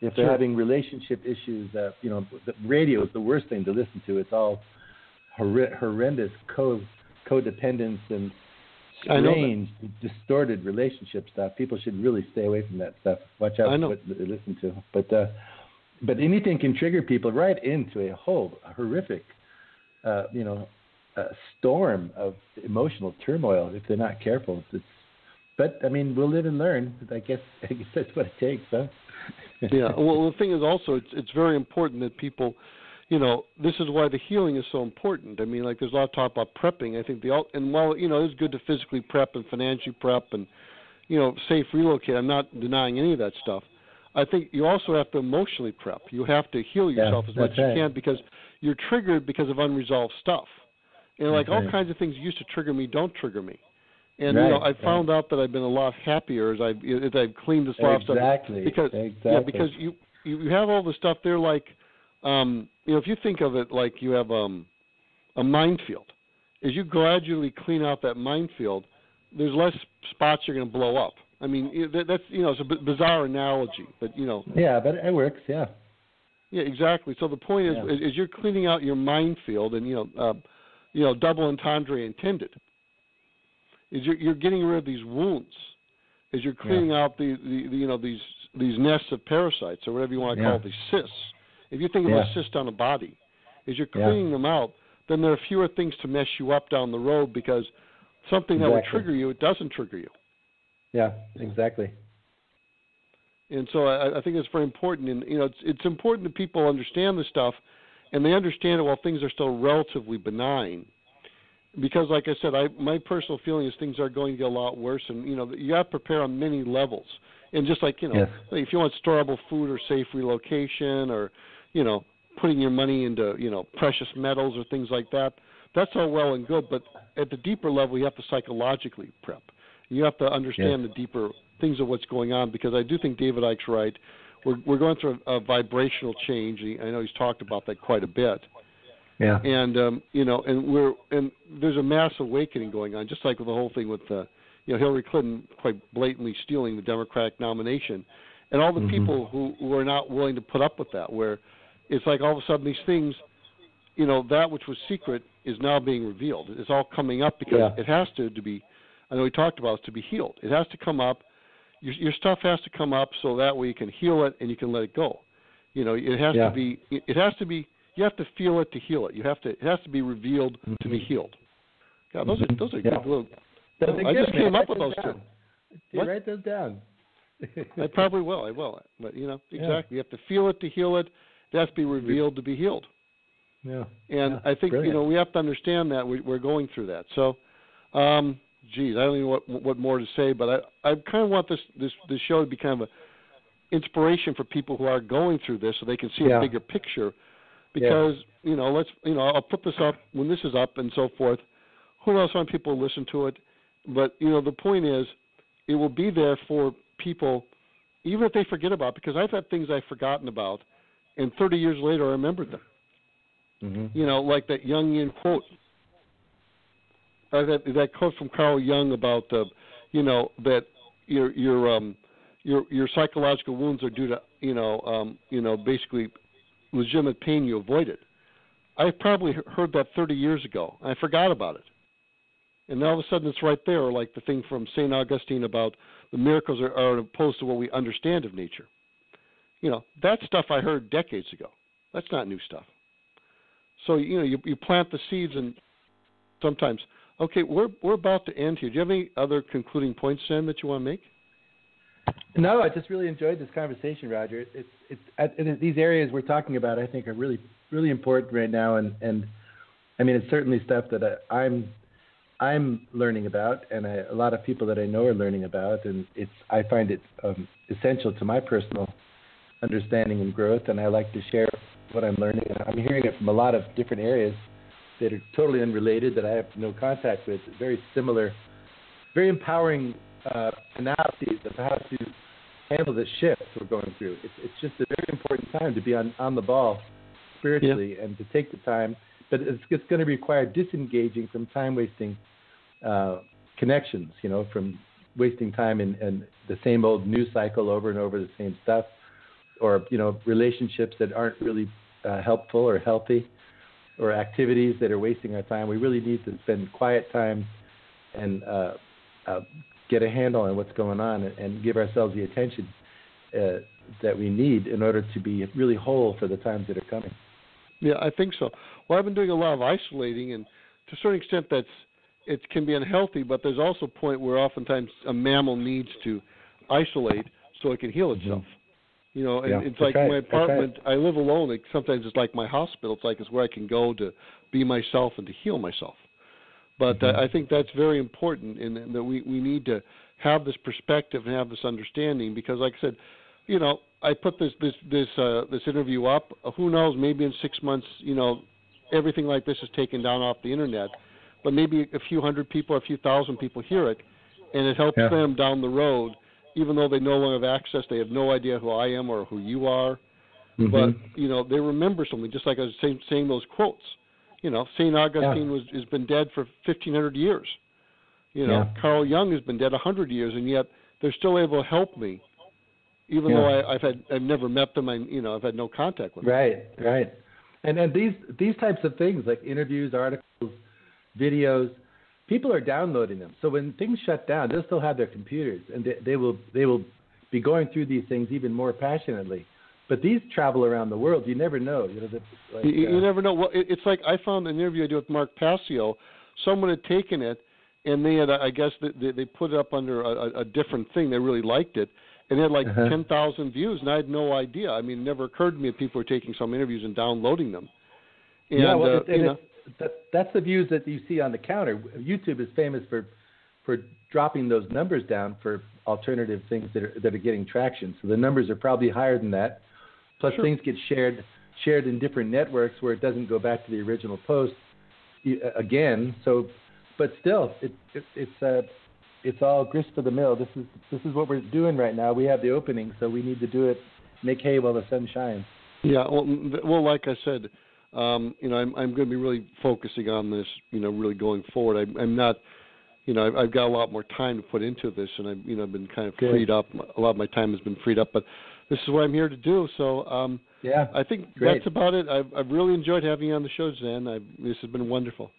If they're having relationship issues, the radio is the worst thing to listen to. It's all horrendous codependence and strange, distorted relationship stuff. People should really stay away from that stuff. Watch out what they listen to. But anything can trigger people right into a whole horrific, storm of emotional turmoil if they're not careful. But we'll live and learn. I guess that's what it takes, huh? Yeah. Well, the thing is also, it's very important that people, this is why the healing is so important. There's a lot of talk about prepping. I think and while it's good to physically prep and financially prep and safe relocate. I'm not denying any of that stuff. I think you also have to emotionally prep. You have to heal yourself as much as you can, because you're triggered because of unresolved stuff. And all kinds of things used to trigger me don't trigger me. And I found out that I've been a lot happier as I've cleaned this lot of stuff. Because you have all the stuff there, like if you think of it like you have a minefield. As you gradually clean out that minefield, there's less spots you're going to blow up. That's it's a bizarre analogy, but Yeah, but it works. Yeah. Yeah, exactly. So the point is, as you're cleaning out your minefield, and double entendre intended, is you're getting rid of these wounds, as you're cleaning out these nests of parasites, or whatever you want to call it, these cysts. If you think of a cyst on a body, as you're cleaning them out, then there are fewer things to mess you up down the road, because something that would trigger you, it doesn't trigger you. Yeah, exactly. And so I think it's very important, and it's important that people understand this stuff, and they understand it while things are still relatively benign. Because, like I said, my personal feeling is things are going to get a lot worse, and you have to prepare on many levels. And just like if you want storable food or safe relocation, or putting your money into precious metals or things like that, that's all well and good. But at the deeper level, you have to psychologically prep. You have to understand the deeper things of what's going on, because I do think David Icke's right. We're going through a vibrational change. I know he's talked about that quite a bit. Yeah. And and there's a mass awakening going on, just like with the whole thing with Hillary Clinton quite blatantly stealing the Democratic nomination, and all the people who are not willing to put up with that, where it's like all of a sudden these things, that which was secret is now being revealed. It's all coming up because it has to be. I know we talked about it, to be healed. It has to come up. Your stuff has to come up so that way you can heal it and you can let it go. It has to be. It has to be. You have to feel it to heal it. It has to be revealed to be healed. God, those are good little. I just came up with those two. You write those down. I probably will. I will. But exactly. You have to feel it to heal it. It has to be revealed to be healed. Yeah. And I think we have to understand that we're going through that. So. I don't know what more to say, but I kind of want this show to be kind of an inspiration for people who are going through this, so they can see a bigger picture. Because I'll put this up when this is up and so forth. Who knows how many people listen to it? But the point is, it will be there for people, even if they forget about it. Because I've had things I've forgotten about, and 30 years later I remembered them. Like that Jungian quote. That quote from Carl Jung about that your psychological wounds are due to basically legitimate pain, you avoid it. I probably heard that 30 years ago. I forgot about it. And all of a sudden it's right there, like the thing from St. Augustine about the miracles are opposed to what we understand of nature. That stuff I heard decades ago. That's not new stuff. So, you plant the seeds, and sometimes, okay, we're about to end here. Do you have any other concluding points, Zen, that you want to make? No, I just really enjoyed this conversation, Roger. It's these areas we're talking about, I think, are really, really important right now, and I mean, it's certainly stuff that I'm learning about, and a lot of people that I know are learning about, and I find it essential to my personal understanding and growth, and I like to share what I'm learning. I'm hearing it from a lot of different areas that are totally unrelated, that I have no contact with, very similar, very empowering analyses of how to handle the shifts we're going through. It's just a very important time to be on the ball spiritually, and to take the time, but it's going to require disengaging from time-wasting connections, from wasting time in the same old news cycle over and over the same stuff, or, relationships that aren't really helpful or healthy, or activities that are wasting our time. We really need to spend quiet time and get a handle on what's going on, and give ourselves the attention that we need in order to be really whole for the times that are coming. Yeah, I think so. Well, I've been doing a lot of isolating, and to a certain extent it can be unhealthy, but there's also a point where oftentimes a mammal needs to isolate so it can heal itself. And it's like my apartment, I live alone. Sometimes it's like my hospital. It's where I can go to be myself and to heal myself. But I think that's very important, in that we need to have this perspective and have this understanding, because, like I said, I put this interview up. Who knows? Maybe in 6 months, everything like this is taken down off the internet. But maybe a few hundred people, a few thousand people hear it, and it helps them down the road. Even though they no longer have access, they have no idea who I am or who you are. But they remember something. Just like I was saying those quotes. St. Augustine has been dead for 1,500 years. Carl Jung has been dead 100 years, and yet they're still able to help me, even though I've never met them. I've had no contact with them. Right. And these types of things, like interviews, articles, videos, people are downloading them. So when things shut down, they'll still have their computers, and they will be going through these things even more passionately. But these travel around the world. You never know. You never know. Well, it's like I found an interview I did with Mark Passio. Someone had taken it, and they had, I guess, they put it up under a different thing. They really liked it, and it had 10,000 views, and I had no idea. I mean, it never occurred to me that people were taking some interviews and downloading them. And, that's the views that you see on the counter. YouTube is famous for dropping those numbers down for alternative things that are getting traction. So the numbers are probably higher than that. Plus, things get shared in different networks where it doesn't go back to the original post again. So, but still, it's all grist for the mill. This is what we're doing right now. We have the opening, so we need to do it. Make hay while the sun shines. Yeah. Well, like I said, I'm going to be really focusing on this. Really going forward. I'm not. I've got a lot more time to put into this, and I've been kind of freed up. A lot of my time has been freed up, but this is what I'm here to do. So, I think that's about it. I've really enjoyed having you on the show, Zen. This has been wonderful.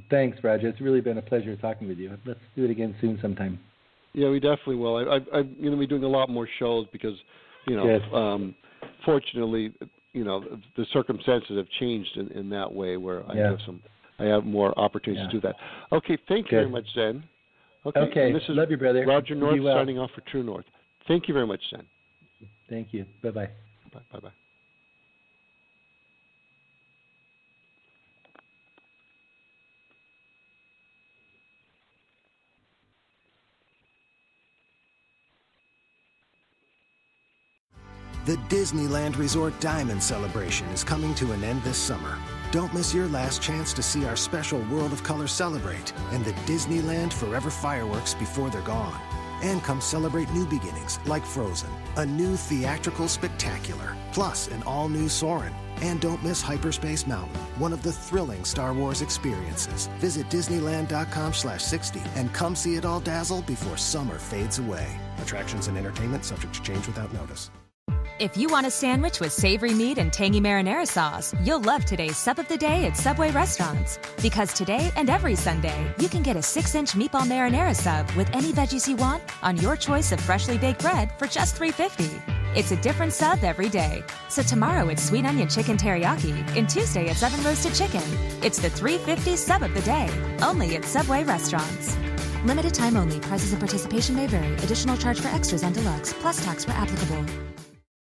Thanks, Roger. It's really been a pleasure talking with you. Let's do it again soon sometime. Yeah, we definitely will. I'm going to be doing a lot more shows because, fortunately, the circumstances have changed in that way where I have more opportunities to do that. Okay, thank you very much, Zen. Okay. This is love you, brother. Roger North signing off for True North. Thank you very much, Zen. Thank you. Bye-bye. Bye-bye. The Disneyland Resort Diamond Celebration is coming to an end this summer. Don't miss your last chance to see our special World of Color celebrate and the Disneyland Forever fireworks before they're gone. And come celebrate new beginnings like Frozen, a new theatrical spectacular, plus an all-new Soarin'. And don't miss Hyperspace Mountain, one of the thrilling Star Wars experiences. Visit Disneyland.com/60 and come see it all dazzle before summer fades away. Attractions and entertainment subject to change without notice. If you want a sandwich with savory meat and tangy marinara sauce, you'll love today's Sub of the Day at Subway restaurants. Because today and every Sunday, you can get a 6-inch meatball marinara sub with any veggies you want on your choice of freshly baked bread for just $3.50. It's a different sub every day. So tomorrow it's sweet onion chicken teriyaki, and Tuesday it's oven roasted chicken. It's the $3.50 Sub of the Day, only at Subway restaurants. Limited time only. Prices and participation may vary. Additional charge for extras and deluxe, plus tax where applicable.